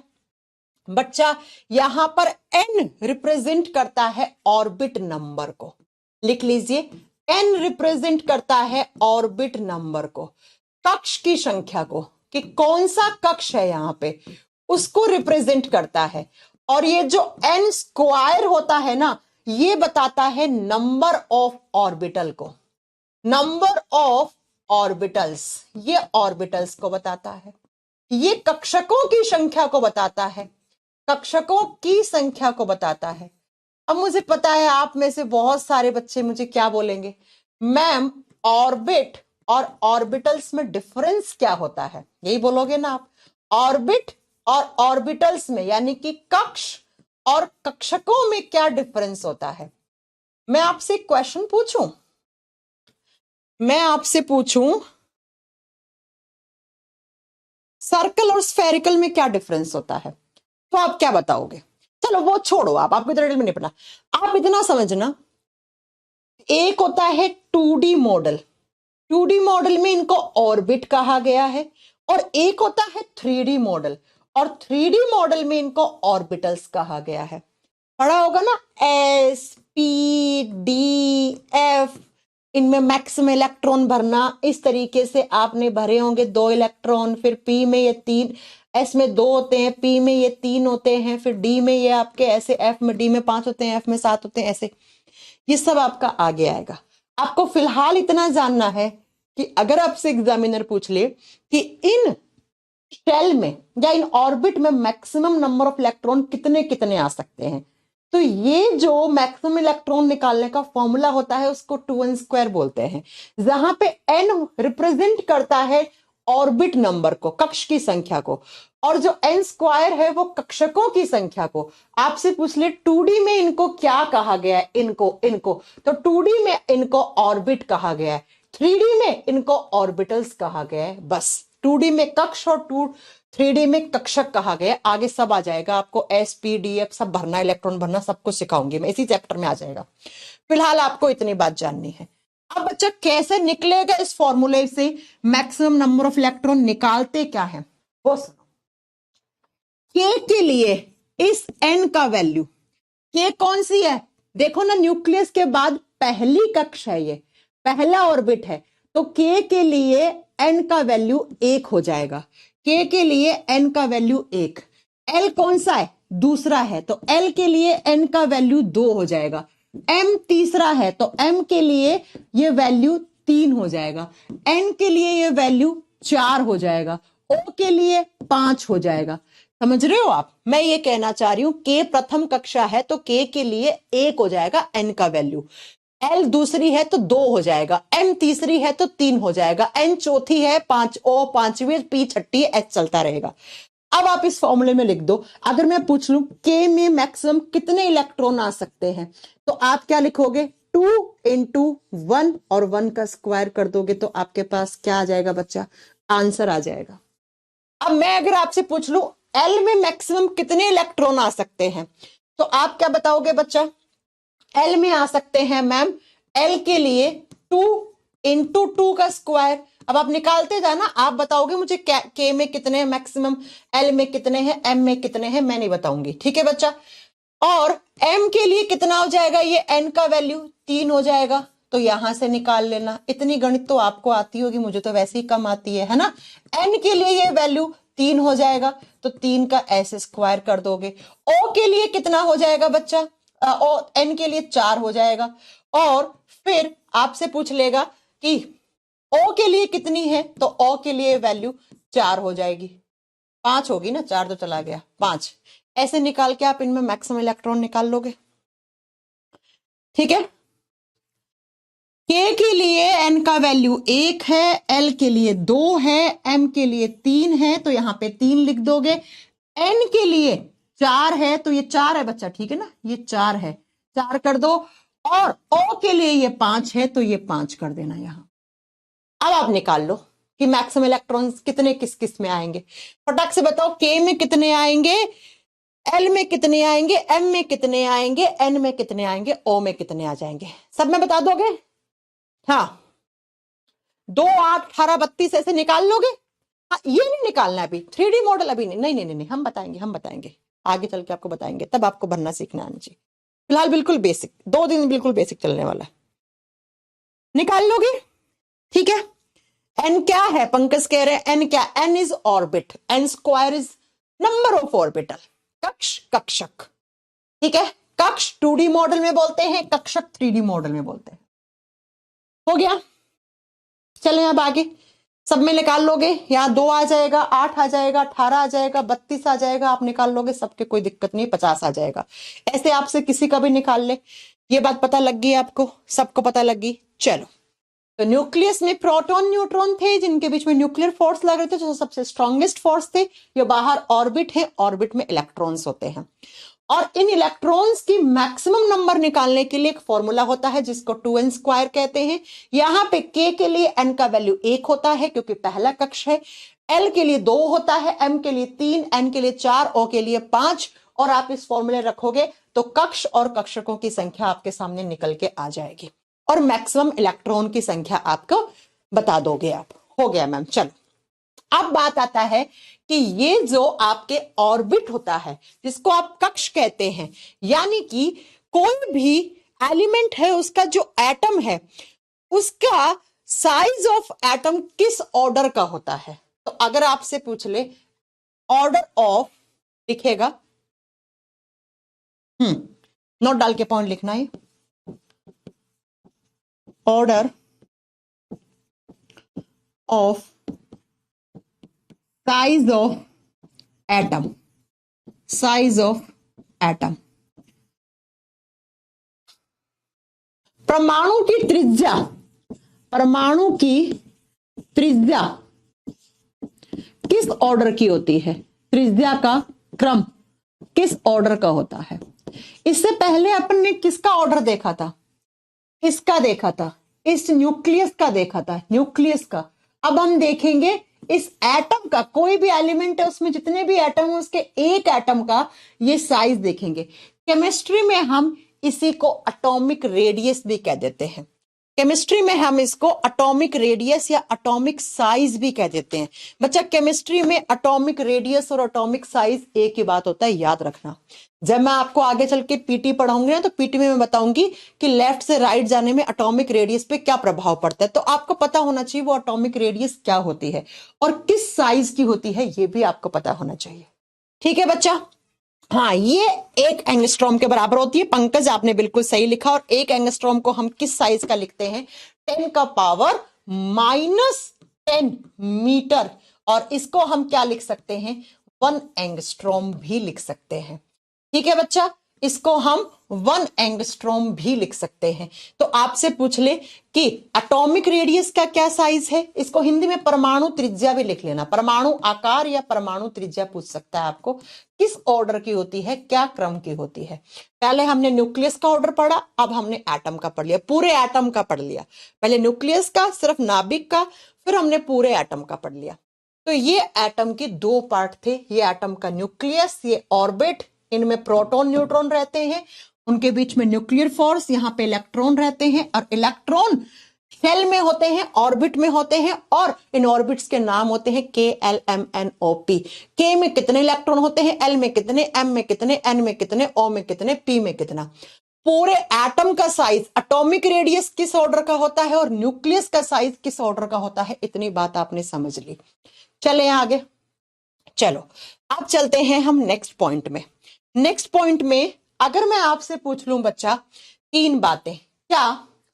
बच्चा। यहां पर n रिप्रेजेंट करता है ऑर्बिट नंबर को, लिख लीजिए, n रिप्रेजेंट करता है ऑर्बिट नंबर को, कक्ष की संख्या को, कि कौन सा कक्ष है यहां पे उसको रिप्रेजेंट करता है। और ये जो n स्क्वायर होता है ना, ये बताता है नंबर ऑफ ऑर्बिटल को, नंबर ऑफ ऑर्बिटल्स, ये ऑर्बिटल्स को बताता है, ये कक्षकों की संख्या को बताता है, कक्षकों की संख्या को बताता है। अब मुझे पता है आप में से बहुत सारे बच्चे मुझे क्या बोलेंगे, मैम ऑर्बिट और ऑर्बिटल्स में डिफरेंस क्या होता है? यही बोलोगे ना आप, ऑर्बिट और ऑर्बिटल्स में यानी कि कक्ष और कक्षकों में क्या डिफरेंस होता है? मैं आपसे क्वेश्चन पूछूं, मैं आपसे पूछूं सर्कल और स्फेरिकल में क्या डिफरेंस होता है, तो आप क्या बताओगे? चलो वो छोड़ो, आपको इतना डिटेल में नहीं पढ़ना, आप इतना समझना, एक होता है 2D मॉडल, 2D मॉडल में इनको ऑर्बिट कहा गया है, और एक होता है 3D मॉडल, और 3D मॉडल में इनको ऑर्बिटल्स कहा गया है। पढ़ा होगा ना, S P D F, इनमें मैक्सिमम इलेक्ट्रॉन भरना, इस तरीके से आपने भरे होंगे 2 इलेक्ट्रॉन, फिर पी में ये 3, एस में 2 होते हैं, पी में ये 3 होते हैं, फिर डी में ये आपके ऐसे, एफ में, डी में 5 होते हैं, एफ में 7 होते हैं, ऐसे ये सब आपका आगे आएगा। आपको फिलहाल इतना जानना है कि अगर आपसे एग्जामिनर पूछ ले कि इन शेल में या इन ऑर्बिट में मैक्सिमम नंबर ऑफ इलेक्ट्रॉन कितने कितने आ सकते हैं, तो ये जो मैक्सिमम इलेक्ट्रॉन निकालने का फॉर्मूला होता है उसको 2n² बोलते हैं, जहां पे n रिप्रेजेंट करता है ऑर्बिट नंबर को, कक्ष की संख्या को, और जो n² है वो कक्षकों की संख्या को। आपसे पूछ ले 2D में इनको क्या कहा गया है, इनको तो 2D में इनको ऑर्बिट कहा गया है, 3D में इनको ऑर्बिटल्स कहा गया है। बस 2D में कक्ष और 3D में कक्षक कहा गया। आगे सब आ जाएगा, आपको एस पी डी एफ सब भरना, इलेक्ट्रॉन भरना, सब कुछ सिखाऊंगी मैं, इसी चैप्टर में आ जाएगा। फिलहाल आपको इतनी बात जाननी है। अब बच्चा कैसे निकलेगा इस फॉर्मूले से मैक्सिमम नंबर ऑफ इलेक्ट्रॉन, निकालते क्या है वो सुनो। के के लिए इस एन का वैल्यू, के कौन सी है, देखो ना न्यूक्लियस के बाद पहली कक्ष है, ये पहला ऑर्बिट है, तो के लिए एन का वैल्यू 1 हो जाएगा। के लिए एन का वैल्यू 1, एल कौन सा है, दूसरा है, तो एल के लिए एन का वैल्यू 2 हो जाएगा। एम तीसरा है तो एम के लिए ये वैल्यू 3 हो जाएगा, एन के लिए ये वैल्यू 4 हो जाएगा, ओ के लिए 5 हो जाएगा। समझ रहे हो आप, मैं ये कहना चाह रही हूं के प्रथम कक्षा है तो के लिए 1 हो जाएगा एन का वैल्यू, एल दूसरी है तो 2 हो जाएगा, एम तीसरी है तो 3 हो जाएगा, एन चौथी है 5, ओ पांचवी, पी छठी, एच चलता रहेगा। अब आप इस फॉर्मूले में लिख दो, अगर मैं पूछ लूं के में मैक्सिमम कितने इलेक्ट्रॉन आ सकते हैं, तो आप क्या लिखोगे, 2 × 1 और 1 का स्क्वायर कर दोगे तो आपके पास क्या आ जाएगा बच्चा, आंसर आ जाएगा। अब मैं अगर आपसे पूछ लूं एल में मैक्सिमम कितने इलेक्ट्रॉन आ सकते हैं, तो आप क्या बताओगे बच्चा, एल में आ सकते हैं मैम, एल के लिए 2 × 2 का स्क्वायर। अब आप निकालते जाना, आप बताओगे मुझे के में कितने हैं मैक्सिमम, एल में कितने हैं, एम में कितने हैं, मैं नहीं बताऊंगी, ठीक है बच्चा। और एम के लिए कितना हो जाएगा, ये एन का वैल्यू 3 हो जाएगा, तो यहां से निकाल लेना। इतनी गणित तो आपको आती होगी, मुझे तो वैसे ही कम आती है ना। एन के लिए ये वैल्यू 3 हो जाएगा, तो 3 का ऐसे स्क्वायर कर दोगे। ओ के लिए कितना हो जाएगा बच्चा, एन के लिए 4 हो जाएगा, और फिर आपसे पूछ लेगा कि ओ के लिए कितनी है, तो ओ के लिए वैल्यू 4 हो जाएगी, 5 होगी ना, 4 तो चला गया, 5 ऐसे निकाल के आप इनमें मैक्सिमम इलेक्ट्रॉन निकाल लोगे, ठीक है। के लिए एन का वैल्यू 1 है, एल के लिए 2 है, एम के लिए 3 है, तो यहां पे 3 लिख दोगे। एन के लिए 4 है, तो ये 4 है बच्चा, ठीक है ना, ये 4 है, 4 कर दो, और ओ के लिए ये 5 है, तो ये 5 कर देना यहां। अब आप निकाल लो कि मैक्सिमम इलेक्ट्रॉन्स कितने किस किस में आएंगे, फटाक से बताओ, के में कितने आएंगे, एल में कितने आएंगे, एम में कितने आएंगे, एन में कितने आएंगे, ओ में कितने आ जाएंगे, सब में बता दोगे। हाँ 2, 8, 18, 32 ऐसे निकाल लोगे। हाँ ये नहीं निकालना अभी, 3D मॉडल अभी नहीं, नहीं नहीं नहीं, हम बताएंगे आगे चल के आपको बताएंगे, तब आपको भरना सीखना आना चाहिए। फिलहाल बिल्कुल बेसिक, 2 दिन बिल्कुल बेसिक चलने वाला है, निकाल लोगे, ठीक है। एन क्या है, पंकज कह रहे हैं एन क्या, n is orbit, n² is number of orbital, कक्ष कक्षक, ठीक है। कक्ष 2D मॉडल में बोलते हैं, कक्षक 3D मॉडल में बोलते हैं। हो गया, चलें अब आगे, सब में निकाल लोगे, यहाँ 2 आ जाएगा, 8 आ जाएगा, 18 आ जाएगा, 32 आ जाएगा, आप निकाल लोगे, सबके कोई दिक्कत नहीं, 50 आ जाएगा। ऐसे आपसे किसी का भी निकाल ले, ये बात पता लग गई आपको, सबको पता लग गई। चलो, तो न्यूक्लियस में प्रोटॉन न्यूट्रॉन थे जिनके बीच में न्यूक्लियर फोर्स लग रहे थे, जो सबसे स्ट्रॉन्गेस्ट फोर्स थे। ये बाहर ऑर्बिट है, ऑर्बिट में इलेक्ट्रॉन्स होते हैं, और इन इलेक्ट्रॉन्स की मैक्सिमम नंबर निकालने के लिए एक फॉर्मूला होता है जिसको 2n² कहते हैं। यहां पे के लिए n का वैल्यू 1 होता है क्योंकि पहला कक्ष है, l के लिए 2 होता है, m के लिए 3, n के लिए 4, o के लिए 5, और आप इस फॉर्मूले रखोगे तो कक्ष और कक्षकों की संख्या आपके सामने निकल के आ जाएगी, और मैक्सिमम इलेक्ट्रॉन की संख्या आपको बता दोगे आप। हो गया मैम, चलो अब बात आता है कि ये जो आपके ऑर्बिट होता है जिसको आप कक्ष कहते हैं, यानी कि कोई भी एलिमेंट है उसका जो एटम है उसका साइज ऑफ एटम किस ऑर्डर का होता है। तो अगर आपसे पूछ ले ऑर्डर ऑफ, लिखेगा, नोट डाल के पॉइंट लिखना है, order of size of atom, size of atom, परमाणु की त्रिज्या, परमाणु की त्रिज्या किस ऑर्डर की होती है, त्रिज्या का क्रम किस ऑर्डर का होता है। इससे पहले अपन ने किसका ऑर्डर देखा था, इसका देखा था, इस न्यूक्लियस का देखा था, न्यूक्लियस का। अब हम देखेंगे इस एटम का, कोई भी एलिमेंट है उसमें जितने भी एटम है उसके एक एटम का ये साइज देखेंगे। केमिस्ट्री में हम इसी को एटॉमिक रेडियस भी कह देते हैं, केमिस्ट्री में हम इसको एटॉमिक रेडियस या एटॉमिक साइज भी कह देते हैं। बच्चा केमिस्ट्री में एटॉमिक रेडियस और एटॉमिक साइज एक ही बात होता है, याद रखना। जब मैं आपको आगे चल के पीटी पढ़ाऊंगी ना, तो पीटी में मैं बताऊंगी कि लेफ्ट से राइट जाने में एटॉमिक रेडियस पे क्या प्रभाव पड़ता है। तो आपको पता होना चाहिए वो एटॉमिक रेडियस क्या होती है और किस साइज की होती है, ये भी आपको पता होना चाहिए। ठीक है बच्चा, हाँ, ये 1 एंगस्ट्रॉम के बराबर होती है। पंकज आपने बिल्कुल सही लिखा। और 1 एंगस्ट्रॉम को हम किस साइज का लिखते हैं, 10 का पावर -10 मीटर। और इसको हम क्या लिख सकते हैं, 1 एंगस्ट्रॉम भी लिख सकते हैं। ठीक है बच्चा, इसको हम 1 एंगस्ट्रॉम भी लिख सकते हैं। तो आपसे पूछ ले कि एटॉमिक रेडियस का क्या साइज है, इसको हिंदी में परमाणु त्रिज्या भी लिख लेना। परमाणु आकार या परमाणु त्रिज्या पूछ सकता है आपको, किस ऑर्डर की होती है, क्या क्रम की होती है। पहले हमने न्यूक्लियस का ऑर्डर पढ़ा, अब हमने एटम का पढ़ लिया, पूरे एटम का पढ़ लिया। पहले न्यूक्लियस का, सिर्फ नाभिक का, फिर हमने पूरे एटम का पढ़ लिया। तो ये एटम के 2 पार्ट थे, ये एटम का न्यूक्लियस, ये ऑर्बिट, इनमें प्रोटॉन न्यूट्रॉन रहते हैं, उनके बीच में न्यूक्लियर फोर्स, यहां पे इलेक्ट्रॉन रहते हैं। और इलेक्ट्रॉन शेल में होते हैं, ऑर्बिट में होते हैं, और इन ऑर्बिट्स के नाम होते हैं के, एल, एम, एन, ओ, पी। के में कितने इलेक्ट्रॉन होते हैं, एल में कितने, एम में कितने, एन में कितने, ओ में कितने, पी में कितना। पूरे एटम का साइज, एटॉमिक रेडियस किस ऑर्डर का होता है और न्यूक्लियस का साइज किस ऑर्डर का होता है, इतनी बात आपने समझ ली। चले आगे, चलो अब चलते हैं हम नेक्स्ट पॉइंट में। नेक्स्ट पॉइंट में अगर मैं आपसे पूछ लूं बच्चा 3 बातें, क्या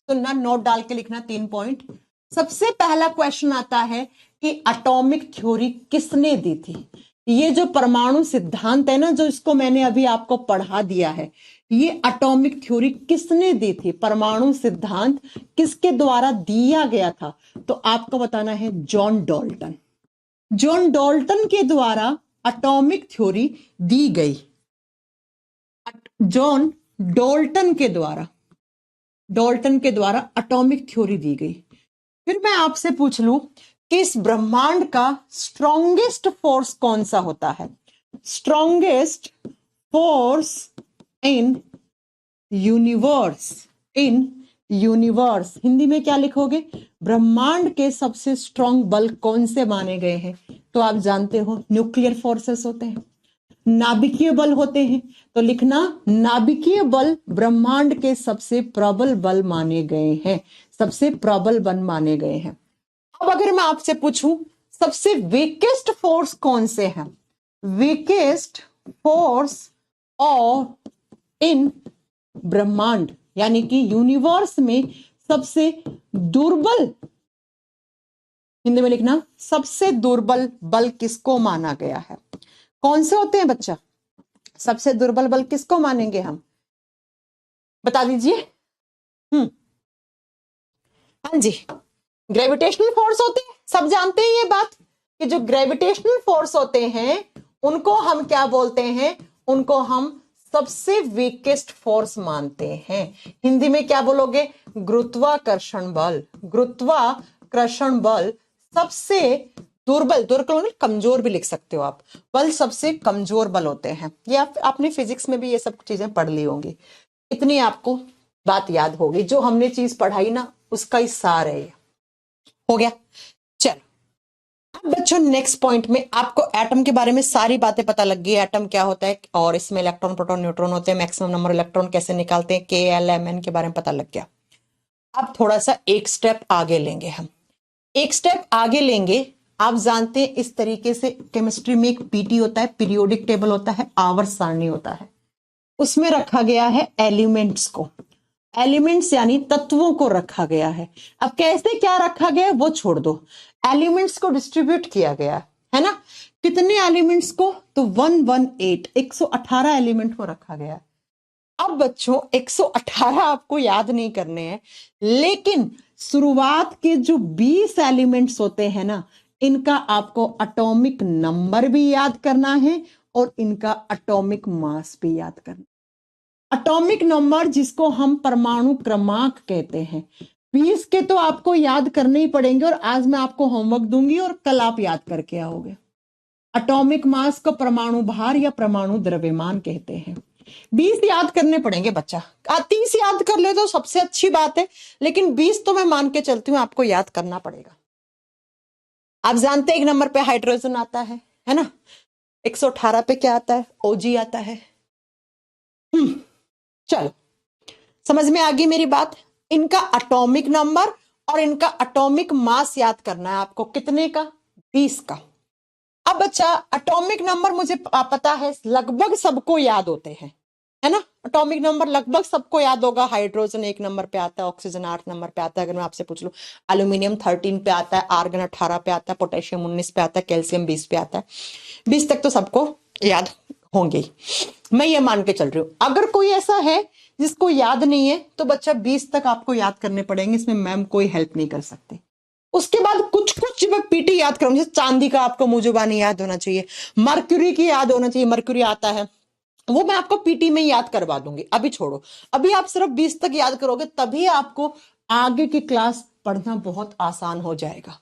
सुनना, नोट डाल के लिखना 3 पॉइंट। सबसे पहला क्वेश्चन आता है कि एटॉमिक थ्योरी किसने दी थी। ये जो परमाणु सिद्धांत है ना, जो इसको मैंने अभी आपको पढ़ा दिया है, ये एटॉमिक थ्योरी किसने दी थी, परमाणु सिद्धांत किसके द्वारा दिया गया था। तो आपको बताना है जॉन डाल्टन। जॉन डाल्टन के द्वारा एटॉमिक थ्योरी दी गई, जॉन डाल्टन के द्वारा, डाल्टन के द्वारा एटॉमिक थ्योरी दी गई। फिर मैं आपसे पूछ लूं कि इस ब्रह्मांड का स्ट्रॉन्गेस्ट फोर्स कौन सा होता है, strongest force in universe, in universe Hindi में क्या लिखोगे, ब्रह्मांड के सबसे स्ट्रॉन्ग बल कौन से माने गए हैं। तो आप जानते हो न्यूक्लियर फोर्सेस होते हैं, नाभिकीय बल होते हैं। तो लिखना, नाभिकीय बल ब्रह्मांड के सबसे प्रबल बल माने गए हैं, सबसे प्रबल बल माने गए हैं। अब अगर मैं आपसे पूछूं सबसे वीकेस्ट फोर्स कौन से हैं, वीकेस्ट फोर्स और इन ब्रह्मांड यानी कि यूनिवर्स में सबसे दुर्बल, हिंदी में लिखना, सबसे दुर्बल बल किसको माना गया है। कौन से होते हैं बच्चा, सबसे दुर्बल बल किसको मानेंगे हम, बता दीजिए। हाँ जी, ग्रेविटेशनल फोर्स होते हैं, सब जानते हैं ये बात कि जो ग्रेविटेशनल फोर्स होते हैं उनको हम क्या बोलते हैं, उनको हम सबसे वीकेस्ट फोर्स मानते हैं। हिंदी में क्या बोलोगे, गुरुत्वाकर्षण बल, गुरुत्वाकर्षण बल सबसे दुर्बल, दुर्बल कमजोर भी लिख सकते हो आप, बल सबसे कमजोर बल होते हैं। ये आपने फिजिक्स में भी ये सब चीजें पढ़ ली होंगी, इतनी आपको बात याद होगी, जो हमने चीज पढ़ाई ना उसका ही सार है ये। हो गया, चलो अब बच्चों नेक्स्ट पॉइंट में आपको एटम के बारे में सारी बातें पता लग गई, एटम क्या होता है और इसमें इलेक्ट्रॉन, प्रोटॉन, न्यूट्रॉन होते हैं, मैक्सिमम नंबर इलेक्ट्रॉन कैसे निकालते हैं, के, एल, एम, एन के बारे में पता लग गया। अब थोड़ा सा एक स्टेप आगे लेंगे हम, एक स्टेप आगे लेंगे। आप जानते हैं इस तरीके से केमिस्ट्री में एक पीटी होता है, पीरियोडिक टेबल होता है, आवर्त सारणी होता है, उसमें रखा गया है एलिमेंट्स को, एलिमेंट्स यानी तत्वों को रखा गया है। अब कैसे क्या रखा गया है वो छोड़ दो, एलिमेंट्स को डिस्ट्रीब्यूट किया गया है ना। कितने एलिमेंट्स को? तो 118, 118 एलिमेंट को रखा गया है। अब बच्चों 118 आपको याद नहीं करने हैं, लेकिन शुरुआत के जो 20 एलिमेंट्स होते हैं ना, इनका आपको एटॉमिक नंबर भी याद करना है और इनका एटॉमिक मास भी याद करना। एटॉमिक नंबर जिसको हम परमाणु क्रमांक कहते हैं, 20 के तो आपको याद करने ही पड़ेंगे और आज मैं आपको होमवर्क दूंगी और कल आप याद करके आओगे। एटॉमिक मास को परमाणु भार या परमाणु द्रव्यमान कहते हैं। 20 याद करने पड़ेंगे बच्चा, 30 याद कर ले तो सबसे अच्छी बात है, लेकिन 20 तो मैं मान के चलती हूं आपको याद करना पड़ेगा। आप जानते हैं एक नंबर पे हाइड्रोजन आता है ना। 118 पे क्या आता है? ओजी आता है। चलो समझ में आ गई मेरी बात। इनका एटॉमिक नंबर और इनका एटॉमिक मास याद करना है आपको, कितने का? 20 का। अब बच्चा एटॉमिक नंबर मुझे पता है लगभग सबको याद होते हैं, है ना। एटॉमिक नंबर लगभग सबको याद होगा। हाइड्रोजन 1 नंबर पे आता है, ऑक्सीजन 8 नंबर पे आता है। अगर मैं आपसे पूछ लूं, एल्यूमिनियम 13 पे आता है, आर्गन 18 पे आता है, पोटेशियम 19 पे आता है, कैल्शियम 20 पे आता है। 20 तक तो सबको याद होंगे, मैं ये मान के चल रही हूं। अगर कोई ऐसा है जिसको याद नहीं है तो बच्चा 20 तक आपको याद करने पड़ेंगे, इसमें मैम कोई हेल्प नहीं कर सकते। उसके बाद कुछ कुछ जब पीटी याद करूंगी, चांदी का आपको मुजुबानी याद होना चाहिए, मरक्यूरी की याद होना चाहिए, मरक्यूरी आता है, वो मैं आपको पीटी में याद करवा दूंगी। अभी छोड़ो, अभी आप सिर्फ 20 तक याद करोगे, तभी आपको आगे की क्लास पढ़ना बहुत आसान हो जाएगा।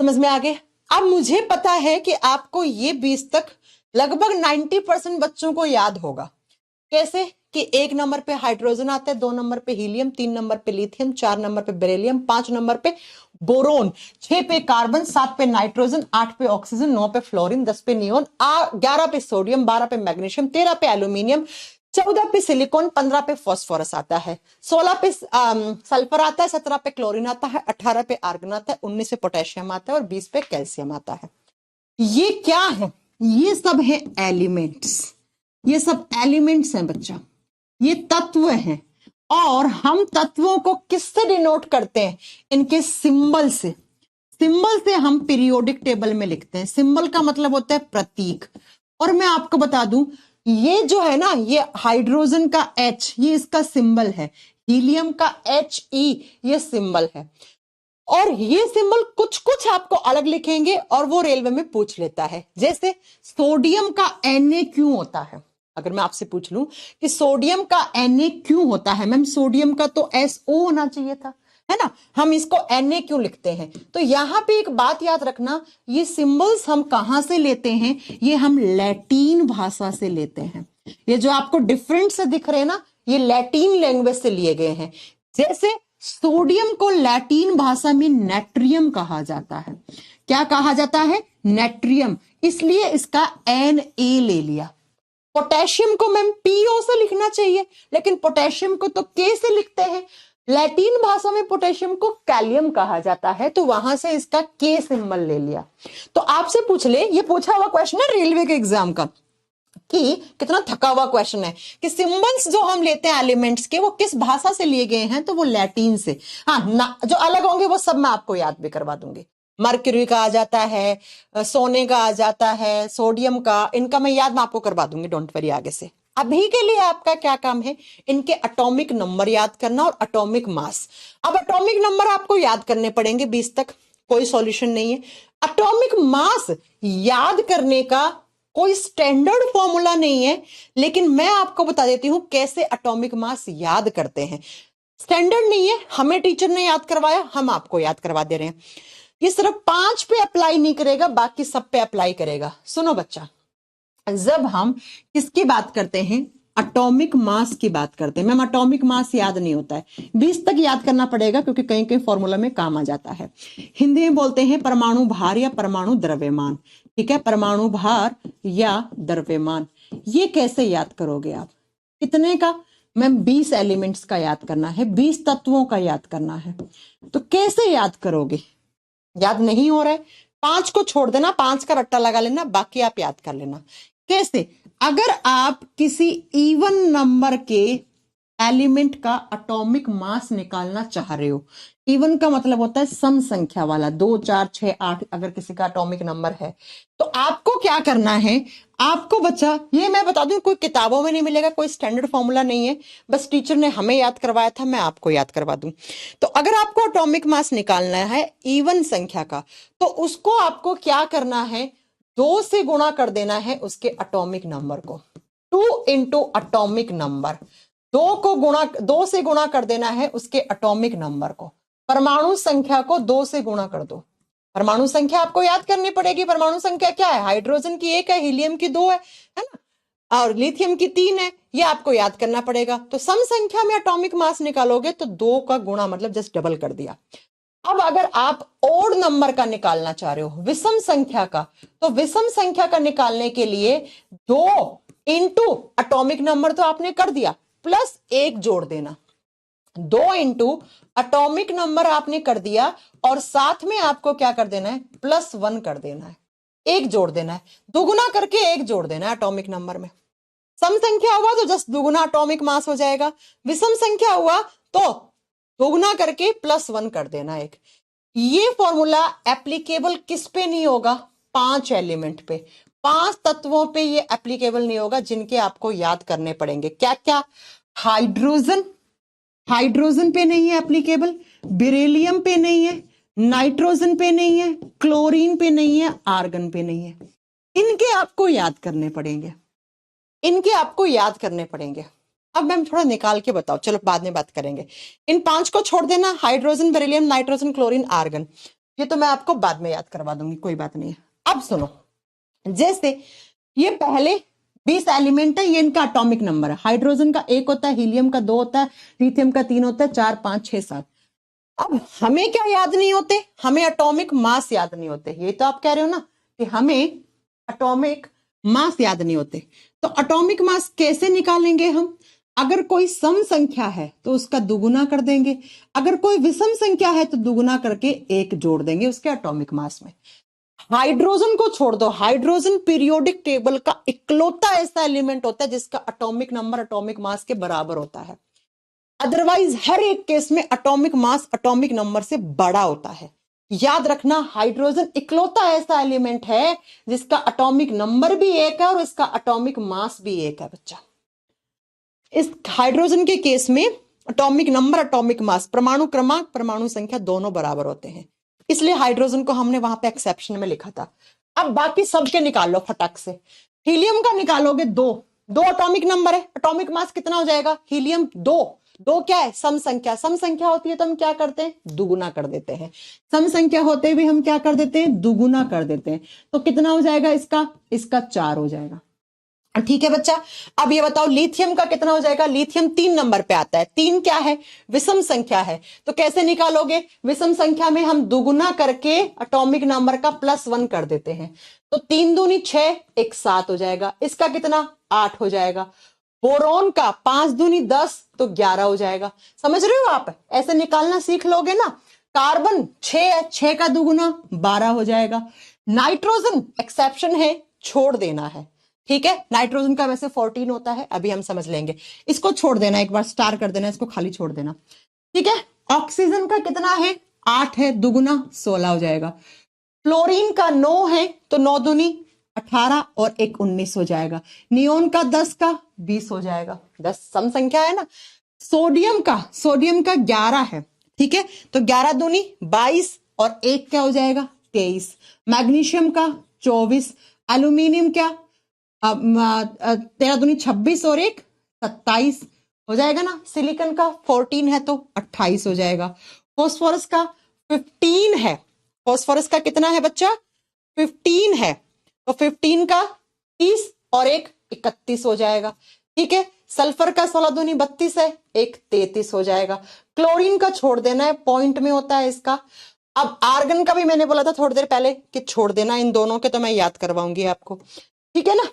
समझ में आ गए? अब मुझे पता है कि आपको ये 20 तक लगभग 90% बच्चों को याद होगा। कैसे? कि 1 नंबर पे हाइड्रोजन आता है, 2 नंबर पे हीलियम, 3 नंबर पे लिथियम, 4 नंबर पे बेरिलियम, 5 नंबर पे बोरोन, 6 पे कार्बन, 7 पे नाइट्रोजन, 8 पे ऑक्सीजन, 9 पे फ्लोरीन, 10 पे नियोन, 11 पे सोडियम, 12 पे मैग्नीशियम, 13 पे एल्यूमिनियम, 14 पे सिलिकॉन, 15 पे फॉस्फोरस आता है, 16 पे सल्फर आता है, 17 पे क्लोरीन आता है, 18 पे आर्गन आता है, 19 पे पोटेशियम आता है और 20 पे कैल्शियम आता है। ये क्या है? ये सब है एलिमेंट्स, ये सब एलिमेंट्स हैं बच्चा, ये तत्व हैं। और हम तत्वों को किससे डिनोट करते हैं? इनके सिंबल से। सिंबल से हम पीरियोडिक टेबल में लिखते हैं। सिंबल का मतलब होता है प्रतीक। और मैं आपको बता दूं, ये जो है ना, ये हाइड्रोजन का H, ये इसका सिंबल है। हीलियम का HE, ये सिंबल है। और ये सिंबल कुछ कुछ आपको अलग लिखेंगे और वो रेलवे में पूछ लेता है। जैसे सोडियम का Na क्यों होता है? अगर मैं आपसे पूछ लूं कि सोडियम का Na क्यों होता है, मैम सोडियम का तो SO होना चाहिए था, है ना, हम इसको Na क्यों लिखते हैं? तो यहां पे एक बात याद रखना, ये सिंबल्स हम कहां से लेते हैं? ये हम लैटिन भाषा से लेते हैं। ये जो आपको डिफरेंट से दिख रहे हैं ना, ये लैटिन लैंग्वेज से लिए गए हैं। जैसे सोडियम को लैटिन भाषा में नेट्रियम कहा जाता है। क्या कहा जाता है? नेट्रियम, इसलिए इसका Na ले लिया। पोटेशियम को मैम PO से लिखना चाहिए, लेकिन पोटेशियम को तो K से लिखते हैं। लैटिन भाषा में पोटेशियम को कैलियम कहा जाता है, तो वहां से इसका K सिंबल ले लिया। तो आपसे पूछ ले, ये पूछा हुआ क्वेश्चन है रेलवे के एग्जाम का, कि कितना थका हुआ क्वेश्चन है कि सिंबल्स जो हम लेते हैं एलिमेंट्स के, वो किस भाषा से लिए गए हैं? तो वो लैटिन से। हाँ ना, जो अलग होंगे वो सब मैं आपको याद भी करवा दूंगी। मर्क्यूरी का आ जाता है, सोने का आ जाता है, सोडियम का, इनका मैं याद मैं आपको करवा दूंगी, डोंट वरी। आगे से अभी के लिए आपका क्या काम है? इनके एटॉमिक नंबर याद करना और एटॉमिक मास। अब एटॉमिक नंबर आपको याद करने पड़ेंगे 20 तक, कोई सॉल्यूशन नहीं है। एटॉमिक मास याद करने का कोई स्टैंडर्ड फॉर्मूला नहीं है, लेकिन मैं आपको बता देती हूं कैसे एटॉमिक मास याद करते हैं। स्टैंडर्ड नहीं है, हमें टीचर ने याद करवाया, हम आपको याद करवा दे रहे हैं। ये सिर्फ 5 पे अप्लाई नहीं करेगा, बाकी सब पे अप्लाई करेगा। सुनो बच्चा, जब हम किसकी बात करते हैं? एटॉमिक मास की बात करते हैं। मैम एटॉमिक मास याद नहीं होता है, 20 तक याद करना पड़ेगा क्योंकि कहीं कहीं फॉर्मूला में काम आ जाता है। हिंदी में बोलते हैं परमाणु भार या परमाणु द्रव्यमान। ठीक है, परमाणु भार या द्रव्यमान। ये कैसे याद करोगे आप? कितने का? मैम 20 एलिमेंट्स का याद करना है, 20 तत्वों का याद करना है, तो कैसे याद करोगे? याद नहीं हो रहा है, 5 को छोड़ देना, 5 का रट्टा लगा लेना, बाकी आप याद कर लेना। कैसे? अगर आप किसी इवन नंबर के एलिमेंट का एटॉमिक मास निकालना चाह रहे हो, इवन का मतलब होता है सम संख्या वाला, 2 4 6 8 अगर किसी का एटॉमिक नंबर है, तो आपको क्या करना है? आपको बच्चा, ये मैं बता दूं, कोई किताबों में नहीं मिलेगा, कोई स्टैंडर्ड फॉर्मूला नहीं है, बस टीचर ने हमें याद करवाया था, मैं आपको याद करवा दूं। तो अगर आपको एटॉमिक मास निकालना है इवन संख्या का, तो उसको आपको क्या करना है? 2 से गुणा कर देना है उसके एटॉमिक नंबर को। 2 इंटू एटॉमिक नंबर, 2 से गुणा कर देना है उसके एटॉमिक नंबर को। परमाणु संख्या को 2 से गुणा कर दो। परमाणु संख्या आपको याद करनी पड़ेगी। परमाणु संख्या क्या है? हाइड्रोजन की 1 है, हीलियम की 2 है ना, और लिथियम की 3 है, ये आपको याद करना पड़ेगा। तो सम संख्या में एटॉमिक मास निकालोगे तो 2 का गुणा मतलब जस्ट डबल कर दिया। अब अगर आप ओड नंबर का निकालना चाह रहे हो, विषम संख्या का, तो विषम संख्या का निकालने के लिए 2 इंटू एटॉमिक नंबर तो आपने कर दिया, प्लस 1 जोड़ देना। 2 इंटू एटॉमिक नंबर आपने कर दिया, और साथ में आपको क्या कर देना है? +1 कर देना है, 1 जोड़ देना है, दुगुना करके 1 जोड़ देना है एटॉमिक नंबर में। सम संख्या हुआ तो जस्ट दुगुना एटॉमिक मास हो जाएगा, विषम संख्या हुआ तो दोगुना करके +1 कर देना 1। ये फॉर्मूला एप्लीकेबल किस पे नहीं होगा? 5 एलिमेंट पे, 5 तत्वों पे ये एप्लीकेबल नहीं होगा, जिनके आपको याद करने पड़ेंगे। क्या क्या? हाइड्रोजन, हाइड्रोजन पे नहीं है एप्लीकेबल, बेरिलियम पे नहीं है, नाइट्रोजन पे नहीं है, क्लोरीन पे नहीं है, आर्गन पे नहीं है। इनके आपको याद करने पड़ेंगे, इनके आपको याद करने पड़ेंगे। अब मैम थोड़ा निकाल के बताओ, चलो बाद में बात करेंगे। इन 5 को छोड़ देना, hydrogen, beryllium, nitrogen, chlorine, argon, ये तो मैं आपको बाद में याद करवा दूंगी, कोई बात नहीं है। अब सुनो, जैसे ये पहले 20 एलिमेंट है, ये इनका एटॉमिक नंबर है। हाइड्रोजन का 1 होता है, हीलियम का 2 होता है, लिथियम का 3 होता है, 4 5 6 7। अब हमें क्या याद नहीं होते? हमें एटॉमिक मास याद नहीं होते। ये तो आप कह रहे हो ना कि हमें एटॉमिक मास याद नहीं होते। तो एटॉमिक मास कैसे निकालेंगे हम? अगर कोई सम संख्या है तो उसका दुगुना कर देंगे, अगर कोई विषम संख्या है तो दुगुना करके 1 जोड़ देंगे उसके एटॉमिक मास में। हाइड्रोजन को छोड़ दो, हाइड्रोजन पीरियोडिक टेबल का इकलौता ऐसा एलिमेंट होता है जिसका एटॉमिक नंबर एटॉमिक मास के बराबर होता है। अदरवाइज हर एक केस में एटॉमिक मास एटॉमिक नंबर से बड़ा होता है। याद रखना, हाइड्रोजन इकलौता ऐसा एलिमेंट है जिसका एटॉमिक नंबर भी 1 है और इसका एटॉमिक मास भी 1 है बच्चा। इस हाइड्रोजन के केस में एटॉमिक नंबर एटॉमिक मास, परमाणु क्रमांक, परमाणु संख्या दोनों बराबर होते हैं, इसलिए हाइड्रोजन को हमने वहां पे एक्सेप्शन में लिखा था। अब बाकी सबके निकाल लो फटाक से। हीलियम का निकालोगे 2 एटॉमिक नंबर है, एटॉमिक मास कितना हो जाएगा? हीलियम 2 क्या है? सम संख्या। सम संख्या होती है तो हम क्या करते हैं? दुगुना कर देते हैं। सम संख्या होते हुए हम क्या कर देते हैं? दुगुना कर देते हैं। तो कितना हो जाएगा इसका 4 हो जाएगा। ठीक है बच्चा। अब ये बताओ लिथियम का कितना हो जाएगा? लिथियम 3 नंबर पे आता है। 3 क्या है? विषम संख्या है। तो कैसे निकालोगे? विषम संख्या में हम दुगुना करके एटॉमिक नंबर का +1 कर देते हैं। तो 3 दूनी 6, 1 7 हो जाएगा। इसका कितना? 8 हो जाएगा। बोरोन का 5 दूनी 10, तो 11 हो जाएगा। समझ रहे हो आप? ऐसे निकालना सीख लोगे ना। कार्बन 6 है, 6 का दुगुना 12 हो जाएगा। नाइट्रोजन एक्सेप्शन है, छोड़ देना है। ठीक है, नाइट्रोजन का वैसे 14 होता है, अभी हम समझ लेंगे। इसको छोड़ देना, एक बार स्टार कर देना, इसको खाली छोड़ देना। ठीक है। ऑक्सीजन का कितना है? 8 है, दुगुना 16 हो जाएगा। फ्लोरीन का 9 है, तो 9 दूनी 18 और 1 19 हो जाएगा। नियोन का 10 का 20 हो जाएगा। 10 सम संख्या है ना। सोडियम का 11 है। ठीक है, तो 11 दूनी 22 और 1 क्या हो जाएगा? 23। मैग्नीशियम का 24। एल्यूमिनियम क्या? 13 दूनी 26 और 1 27 हो जाएगा ना। सिलिकॉन का 14 है तो 28 हो जाएगा। फास्फोरस का 15 है। फास्फोरस का कितना है बच्चा? 15 है, तो 15 का 30 और 1 31 हो जाएगा। ठीक है। सल्फर का 16 दूनी 32 है, 1 33 हो जाएगा। क्लोरीन का छोड़ देना है, पॉइंट में होता है इसका। अब आर्गन का भी मैंने बोला था थोड़ी देर पहले कि छोड़ देना, इन दोनों के तो मैं याद करवाऊंगी आपको। ठीक है ना।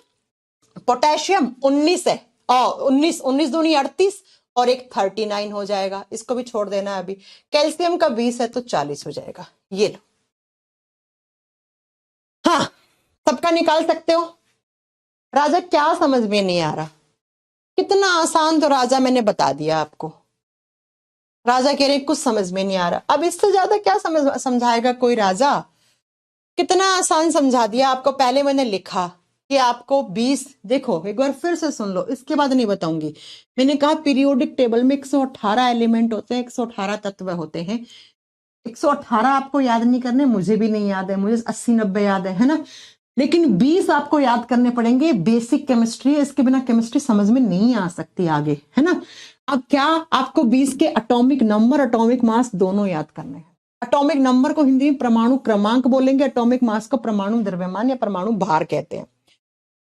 पोटेशियम 19 है, और 19 दूनी 38 और एक 39 हो जाएगा, इसको भी छोड़ देना है अभी। कैल्शियम का 20 है तो 40 हो जाएगा, ये लो। हाँ, सबका निकाल सकते हो। राजा क्या समझ में नहीं आ रहा? कितना आसान तो राजा मैंने बता दिया आपको। राजा कह रहे कुछ समझ में नहीं आ रहा। अब इससे ज्यादा क्या समझाएगा कोई राजा? कितना आसान समझा दिया आपको। पहले मैंने लिखा कि आपको 20, देखो एक बार फिर से सुन लो, इसके बाद नहीं बताऊंगी। मैंने कहा पीरियोडिक टेबल में 118 एलिमेंट होते हैं, 118 तत्व होते हैं। 118 आपको याद नहीं करने, मुझे भी नहीं याद है, मुझे 80-90 याद है ना। लेकिन 20 आपको याद करने पड़ेंगे। बेसिक केमिस्ट्री है, इसके बिना केमिस्ट्री समझ में नहीं आ सकती आगे, है ना। अब क्या आपको 20 के एटॉमिक नंबर, एटॉमिक मास दोनों याद करने हैं। एटॉमिक नंबर को हिंदी में परमाणु क्रमांक बोलेंगे, एटॉमिक मास को परमाणु द्रव्यमान या परमाणु भार कहते हैं।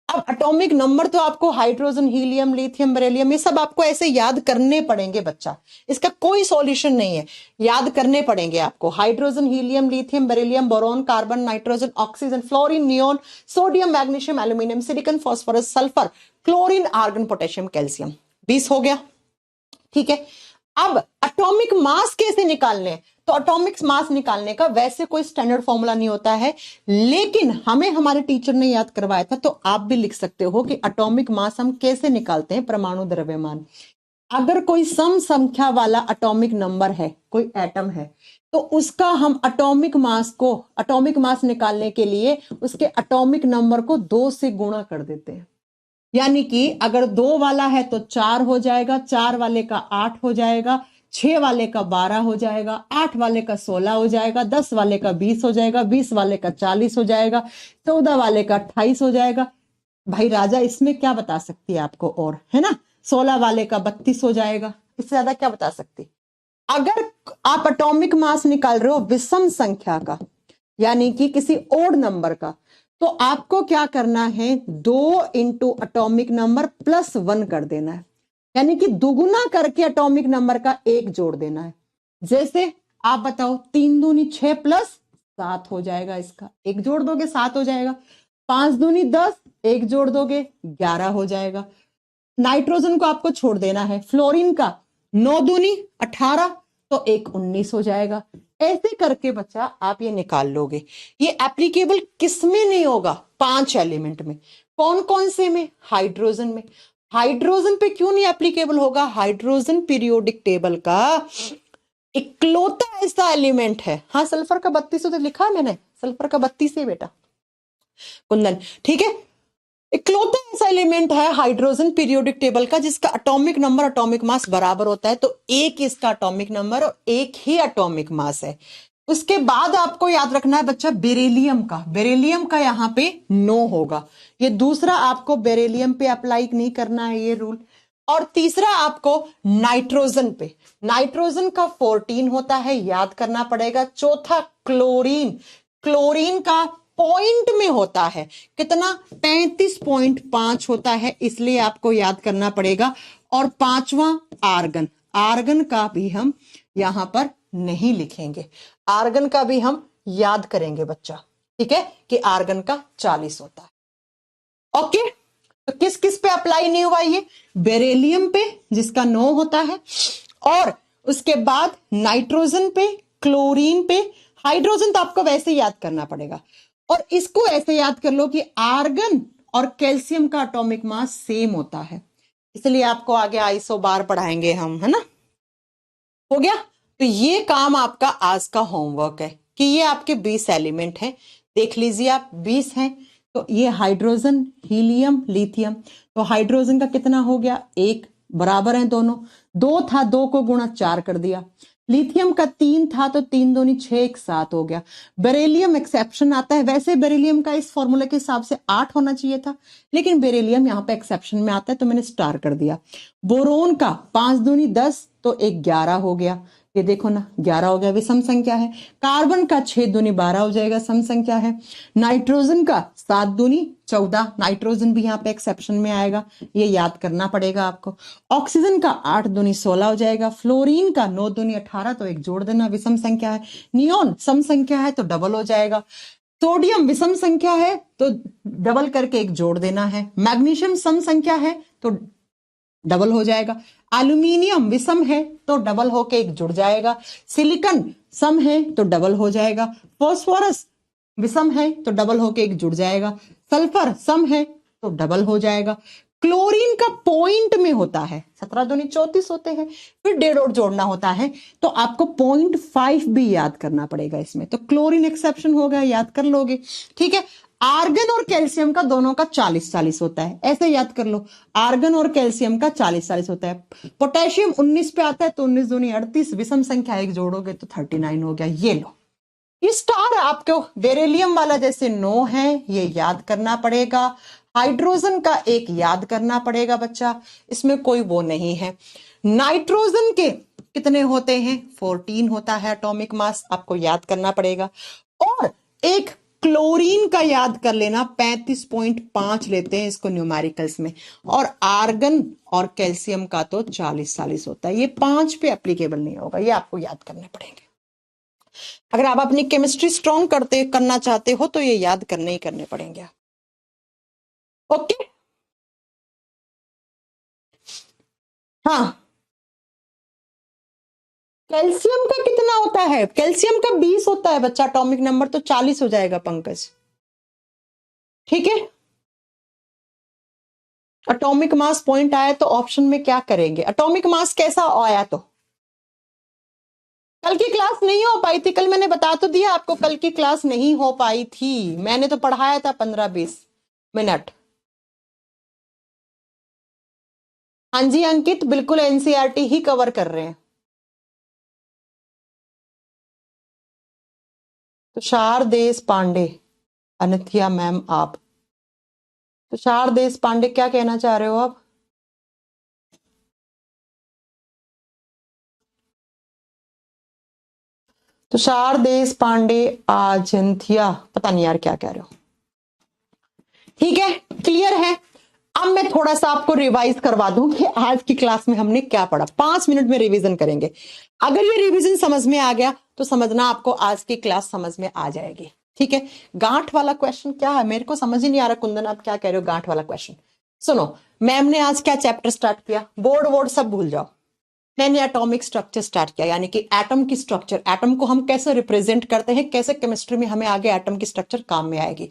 अब एटॉमिक नंबर तो आपको हाइड्रोजन, हीलियम, लिथियम, बेरिलियम, ये सब आपको ऐसे याद करने पड़ेंगे बच्चा। इसका कोई सॉल्यूशन नहीं है, याद करने पड़ेंगे आपको। Hydrogen, helium, lithium, beryllium, boron, carbon, nitrogen, oxygen, fluorine, neon, sodium, magnesium, aluminium, silicon, phosphorus, sulphur, chlorine, argon, potassium, calcium. 20 हो गया, ठीक है। अब एटॉमिक मास कैसे निकालने हैं? तो एटॉमिक मास निकालने का वैसे कोई स्टैंडर्ड फॉर्मूला नहीं होता है, लेकिन हमें हमारे टीचर ने याद करवाया था, तो आप भी लिख सकते हो कि एटॉमिक मास हम कैसे निकालते हैं। परमाणु द्रव्यमान, अगर कोई सम संख्या वाला एटॉमिक नंबर है, कोई एटम है, तो उसका हम एटॉमिक मास निकालने के लिए उसके एटॉमिक नंबर को 2 से गुणा कर देते हैं। यानी कि अगर 2 वाला है तो 4 हो जाएगा, 4 वाले का 8 हो जाएगा, 6 वाले का 12 हो जाएगा, 8 वाले का 16 हो जाएगा, 10 वाले का 20 हो जाएगा, 20 वाले का 40 हो जाएगा, 14 वाले का 28 हो जाएगा। भाई राजा इसमें क्या बता सकती है आपको और, है ना। 16 वाले का 32 हो जाएगा, इससे ज्यादा क्या बता सकती। अगर आप एटॉमिक मास निकाल रहे हो विषम संख्या का, यानी कि किसी ओड नंबर का, तो आपको क्या करना है, 2 इंटू एटॉमिक नंबर प्लस 1 कर देना है। यानी कि दुगुना करके एटॉमिक नंबर का 1 जोड़ देना है। जैसे आप बताओ, 3 दूनी 6 प्लस 7 हो जाएगा, इसका 1 जोड़ दोगे 7 हो जाएगा। 5 दूनी 10, 1 जोड़ दोगे 11 हो जाएगा। नाइट्रोजन को आपको छोड़ देना है। फ्लोरीन का 9 दूनी 18, तो 1 19 हो जाएगा। ऐसे करके बच्चा आप ये निकाल लोगे। ये एप्लीकेबल किस में नहीं होगा? 5 एलिमेंट में। कौन कौन से में? हाइड्रोजन में। हाइड्रोजन पे क्यों नहीं एप्लीकेबल होगा? हाइड्रोजन पीरियोडिक टेबल का इकलौता ऐसा एलिमेंट है। हाँ, सल्फर का 32 तो लिखा है मैंने, सल्फर का 32 है बेटा कुंदन, ठीक है। इकलौता ऐसा एलिमेंट है हाइड्रोजन पीरियोडिक टेबल का जिसका एटॉमिक नंबर, एटॉमिक मास बराबर होता है। तो एक इसका एटॉमिक नंबर और एक ही एटॉमिक मास है। उसके बाद आपको याद रखना है बच्चा बेरिलियम का। बेरिलियम का यहाँ पे 9 होगा। ये दूसरा आपको बेरिलियम पे अप्लाई नहीं करना है ये रूल। और तीसरा आपको नाइट्रोजन पे, नाइट्रोजन का 14 होता है, याद करना पड़ेगा। चौथा क्लोरीन, क्लोरीन का पॉइंट में होता है कितना? 35.5 होता है, इसलिए आपको याद करना पड़ेगा। और 5वां आर्गन, आर्गन का भी हम यहां पर नहीं लिखेंगे, आर्गन का भी हम याद करेंगे बच्चा, ठीक है, कि आर्गन का 40 होता है। ओके, तो किस किस पे अप्लाई नहीं हुआ ये? बेरिलियम पे जिसका 9 होता है, और उसके बाद नाइट्रोजन पे, क्लोरीन पे। हाइड्रोजन तो आपको वैसे ही याद करना पड़ेगा। और इसको ऐसे याद कर लो कि आर्गन और कैल्शियम का एटॉमिक मास सेम होता है, इसलिए आपको आगे आइसो बार पढ़ाएंगे हम, है ना। हो गया। तो ये काम आपका आज का होमवर्क है कि ये आपके 20 एलिमेंट हैं। देख लीजिए आप, 20 हैं। तो ये हाइड्रोजन, हीलियम, लिथियम। तो हाइड्रोजन का कितना हो गया? 1, बराबर है दोनों। 2 था, 2 को गुणा 4 कर दिया। लिथियम का 3 था, तो 3 दूनी 6, 1 7 हो गया। बेरिलियम एक्सेप्शन आता है, वैसे बेरिलियम का इस फॉर्मूले के हिसाब से 8 होना चाहिए था, लेकिन बेरिलियम यहाँ पे एक्सेप्शन में आता है तो मैंने स्टार कर दिया। बोरोन का 5 दूनी 10, तो 1 11 हो गया। ये देखो ना, 11 हो गया, विषम संख्या है। कार्बन का 6 दूनी 12 हो जाएगा, सम संख्या है। नाइट्रोजन का 7 दूनी 14, नाइट्रोजन भी यहाँ पे एक्सेप्शन में आएगा, ये याद करना पड़ेगा आपको। ऑक्सीजन का 8 दूनी 16 हो जाएगा। फ्लोरीन का 9 दूनी 18, तो 1 जोड़ देना, विषम संख्या है। नियोन सम संख्या है तो डबल हो जाएगा। सोडियम विषम संख्या है तो डबल करके 1 जोड़ देना है। मैग्नीशियम सम संख्या है तो डबल हो जाएगा। एल्यूमिनियम विषम है तो डबल होके एक जुड़ जाएगा। सिलिकॉन सम है तो डबल हो जाएगा। फॉस्फोरस विषम है तो डबल होके एक जुड़ जाएगा। सल्फर सम है तो डबल हो जाएगा। क्लोरीन का पॉइंट में होता है, 17 दूनी 34 होते हैं, फिर डेढ़ और जोड़ना होता है, तो आपको 0.5 भी याद करना पड़ेगा इसमें, तो क्लोरीन एक्सेप्शन हो गया, याद कर लोगे। ठीक है। आर्गन और कैल्शियम का दोनों का 40-40 होता है, ऐसे याद कर लो, आर्गन और कैल्शियम का 40-40 होता है। पोटेशियम 19 पे आता है तो 19 दूनी 38, विषम संख्या एक जोड़ोगे तो 39 हो गया। ये लो, ये स्टार आपको बेरिलियम वाला जैसे 9 है, ये याद करना पड़ेगा। हाइड्रोजन का एक याद करना पड़ेगा बच्चा, इसमें कोई वो नहीं है। नाइट्रोजन के कितने होते हैं? 14 होता है एटॉमिक मास, आपको याद करना पड़ेगा। और एक क्लोरीन का याद कर लेना, 35.5 लेते हैं इसको न्यूमेरिकल्स में। और आर्गन और कैल्शियम का तो 40-40 होता है, ये 5 पे एप्लीकेबल नहीं होगा, ये आपको याद करने पड़ेंगे। अगर आप अपनी केमिस्ट्री स्ट्रॉन्ग करना चाहते हो तो ये याद करने ही करने पड़ेंगे। ओके। हाँ, कैल्शियम का कितना होता है? कैल्शियम का 20 होता है बच्चा, एटॉमिक नंबर तो 40 हो जाएगा पंकज। ठीक है। एटॉमिक मास पॉइंट आया तो ऑप्शन में क्या करेंगे? एटॉमिक मास कैसा आया? तो कल की क्लास नहीं हो पाई थी, कल मैंने बता तो दिया आपको, कल की क्लास नहीं हो पाई थी, मैंने तो पढ़ाया था 15-20 मिनट। हाँ जी अंकित, बिल्कुल एनसीईआरटी ही कवर कर रहे हैं। तुषार देश पांडे, अनथिया मैम आप, तुषार देश पांडे क्या कहना चाह रहे हो आप? तुषार देश पांडे अजंथिया, पता नहीं यार क्या कह रहे हो। ठीक है, क्लियर है। अब मैं थोड़ा सा आपको रिवाइज करवा दूं कि आज की क्लास में हमने क्या पढ़ा। 5 मिनट में रिवीजन करेंगे। अगर ये रिवीजन समझ में आ गया तो समझना आपको आज की क्लास समझ में आ जाएगी। ठीक है। गांठ वाला क्वेश्चन क्या है, मेरे को समझ ही नहीं आ रहा। कुंदन आप क्या कह रहे हो? गांठ वाला क्वेश्चन सुनो। मैम ने आज क्या चैप्टर स्टार्ट किया? बोर्ड वोर्ड सब भूल जाओ। मैंने एटॉमिक स्ट्रक्चर स्टार्ट किया, यानी कि एटम की स्ट्रक्चर, एटम को हम कैसे रिप्रेजेंट करते हैं, कैसे केमिस्ट्री में हमें आगे एटम की स्ट्रक्चर काम में आएगी।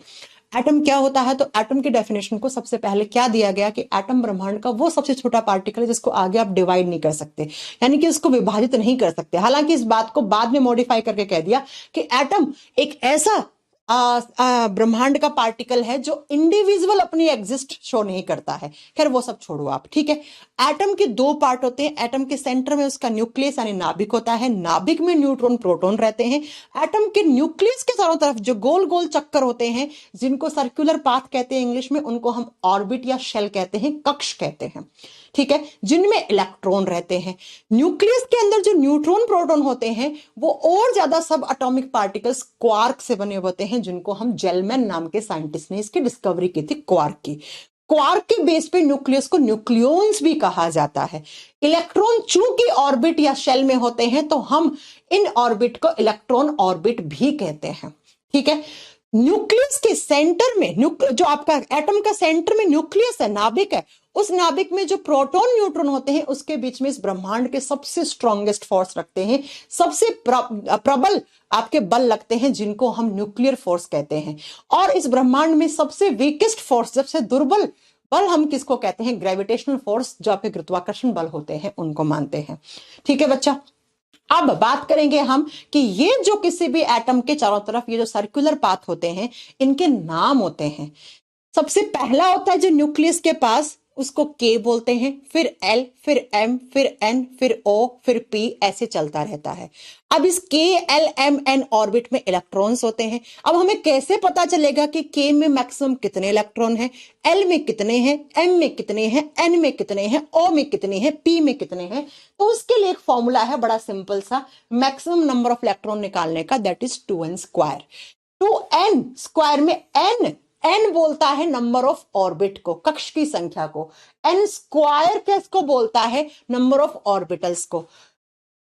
एटम क्या होता है, तो एटम की डेफिनेशन को सबसे पहले क्या दिया गया कि एटम ब्रह्मांड का वो सबसे छोटा पार्टिकल है जिसको आगे आप डिवाइड नहीं कर सकते, यानी कि उसको विभाजित नहीं कर सकते। हालांकि इस बात को बाद में मॉडिफाई करके कह दिया कि एटम एक ऐसा ब्रह्मांड का पार्टिकल है जो इंडिविजुअल अपनी एग्जिस्ट शो नहीं करता है। खैर वो सब छोड़ो आप। ठीक है। एटम के 2 पार्ट होते हैं। एटम के सेंटर में उसका न्यूक्लियस यानी नाभिक होता है, नाभिक में न्यूट्रॉन प्रोटॉन रहते हैं। एटम के न्यूक्लियस के चारों तरफ जो गोल गोल चक्कर होते हैं, जिनको सर्कुलर पाथ कहते हैं इंग्लिश में, उनको हम ऑर्बिट या शेल कहते हैं, कक्ष कहते हैं। ठीक है, जिनमें इलेक्ट्रॉन रहते हैं। न्यूक्लियस के अंदर जो न्यूट्रॉन प्रोटॉन होते हैं वो और ज्यादा सब एटॉमिक पार्टिकल्स क्वार्क से बने होते हैं, जिनको हम जेलमैन नाम के साइंटिस्ट ने इसकी डिस्कवरी की थी, क्वार्क की। क्वार्क के बेस पे न्यूक्लियस को न्यूक्लियॉन्स भी कहा जाता है। इलेक्ट्रॉन चूंकि ऑर्बिट या शेल में होते हैं तो हम इन ऑर्बिट को इलेक्ट्रॉन ऑर्बिट भी कहते हैं। ठीक है। न्यूक्लियस के सेंटर में जो आपका एटम का सेंटर में न्यूक्लियस है, नाभिक है, उस नाभिक में जो प्रोटॉन न्यूट्रॉन होते हैं उसके बीच में इस ब्रह्मांड के सबसे स्ट्रॉन्गेस्ट फोर्स रखते हैं, सबसे प्रबल आपके बल लगते हैं, जिनको हम न्यूक्लियर फोर्स कहते हैं। और इस ब्रह्मांड में सबसे वीकेस्ट फोर्स, सबसे दुर्बल बल हम किसको कहते हैं? ग्रेविटेशनल फोर्स, जो आपके गुरुत्वाकर्षण बल होते हैं उनको मानते हैं। ठीक है बच्चा। अब बात करेंगे हम कि ये जो किसी भी एटम के चारों तरफ ये जो सर्कुलर पाथ होते हैं, इनके नाम होते हैं। सबसे पहला होता है जो न्यूक्लियस के पास, उसको के बोलते हैं, फिर एल, फिर एम, फिर एन, फिर ओ, फिर पी, ऐसे चलता रहता है। अब इस के एल एम एन ऑर्बिट में इलेक्ट्रॉन्स होते हैं। अब हमें कैसे पता चलेगा कि के में मैक्सिमम कितने इलेक्ट्रॉन हैं, एल में कितने हैं, एम में कितने हैं, एन में कितने हैं, ओ में कितने हैं, पी में कितने हैं? तो उसके लिए एक फॉर्मूला है बड़ा सिंपल सा, मैक्सिमम नंबर ऑफ इलेक्ट्रॉन निकालने का, that is 2n square. 2n square में n बोलता है नंबर ऑफ ऑर्बिट को, कक्ष की संख्या को। n स्क्वायर किसको बोलता है? नंबर ऑफ ऑर्बिटल्स को।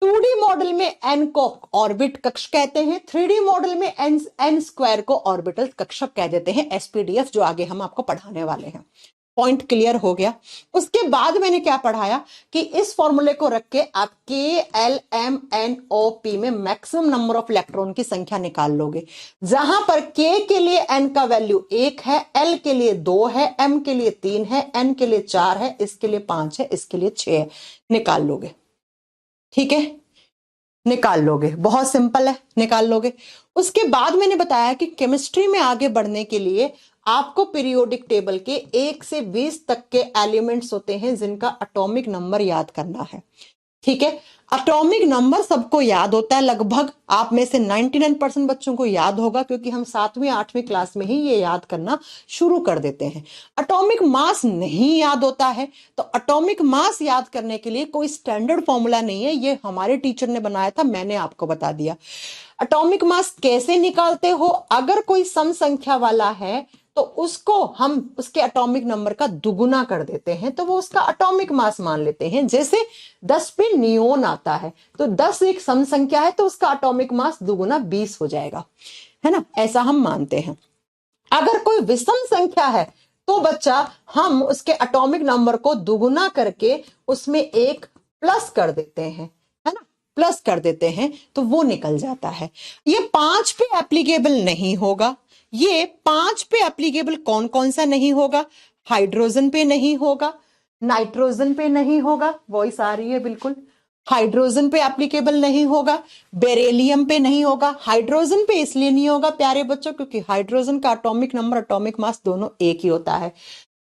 2D मॉडल में n को ऑर्बिट कक्ष कहते हैं, 3D मॉडल में n स्क्वायर को ऑर्बिटल कक्ष कह देते हैं, एसपीडीएफ जो आगे हम आपको पढ़ाने वाले हैं। पॉइंट क्लियर हो गया। उसके बाद मैंने क्या पढ़ाया कि इस फॉर्मूले को रख के आप KLMNOP में मैक्सिमम नंबर ऑफ इलेक्ट्रॉन की संख्या निकाल लोगे, जहां पर K के लिए N का वैल्यू 1 है, L के लिए 2 है, M के लिए 3 है, N के लिए 4 है, इसके लिए 5 है, इसके लिए 6 है, निकाल लोगे। ठीक है, निकाल लोगे, बहुत सिंपल है, निकाल लोगे। उसके बाद मैंने बताया कि केमिस्ट्री में आगे बढ़ने के लिए आपको पीरियोडिक टेबल के 1 से 20 तक के एलिमेंट्स होते हैं जिनका एटॉमिक नंबर याद करना है। ठीक है, एटॉमिक नंबर सबको याद होता है, लगभग आप में से 99% बच्चों को याद होगा, क्योंकि हम 7वीं 8वीं क्लास में ही ये याद करना शुरू कर देते हैं। एटॉमिक मास नहीं याद होता है, तो एटॉमिक मास याद करने के लिए कोई स्टैंडर्ड फॉर्मूला नहीं है, ये हमारे टीचर ने बनाया था, मैंने आपको बता दिया। एटॉमिक मास कैसे निकालते हो, अगर कोई सम संख्या वाला है तो उसको हम उसके एटॉमिक नंबर का दुगुना कर देते हैं, तो वो उसका एटॉमिक मास मान लेते हैं। जैसे 10 पे नियोन आता है, तो 10 एक सम संख्या है, तो उसका एटॉमिक मास दुगुना 20 हो जाएगा, है ना, ऐसा हम मानते हैं। अगर कोई विषम संख्या है तो बच्चा हम उसके एटॉमिक नंबर को दुगुना करके उसमें एक प्लस कर देते हैं, है ना, प्लस कर देते हैं, तो वो निकल जाता है। ये 5 पे एप्लीकेबल नहीं होगा। ये 5 पे एप्लीकेबल कौन कौन सा नहीं होगा? हाइड्रोजन पे नहीं होगा, नाइट्रोजन पे नहीं होगा, वॉइस आ रही है बिल्कुल, हाइड्रोजन पे एप्लीकेबल नहीं होगा, बेरिलियम पे नहीं होगा। हाइड्रोजन पे इसलिए नहीं होगा प्यारे बच्चों क्योंकि हाइड्रोजन का एटॉमिक नंबर एटॉमिक मास दोनों एक ही होता है।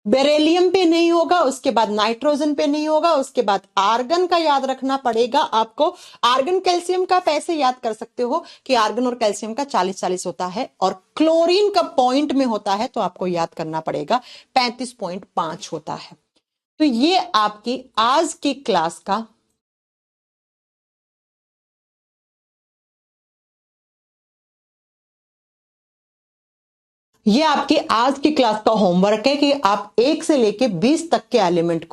बेरिलियम पे नहीं होगा, उसके बाद नाइट्रोजन पे नहीं होगा, उसके बाद आर्गन का याद रखना पड़ेगा आपको। आर्गन कैल्शियम का पैसे याद कर सकते हो कि आर्गन और कैल्शियम का 40-40 होता है, और क्लोरीन का पॉइंट में होता है तो आपको याद करना पड़ेगा 35.5 होता है। तो ये आपकी आज की क्लास का ये आपकी आज की क्लास का होमवर्क है कि आप 1 से लेके 20 तक के एलिमेंट को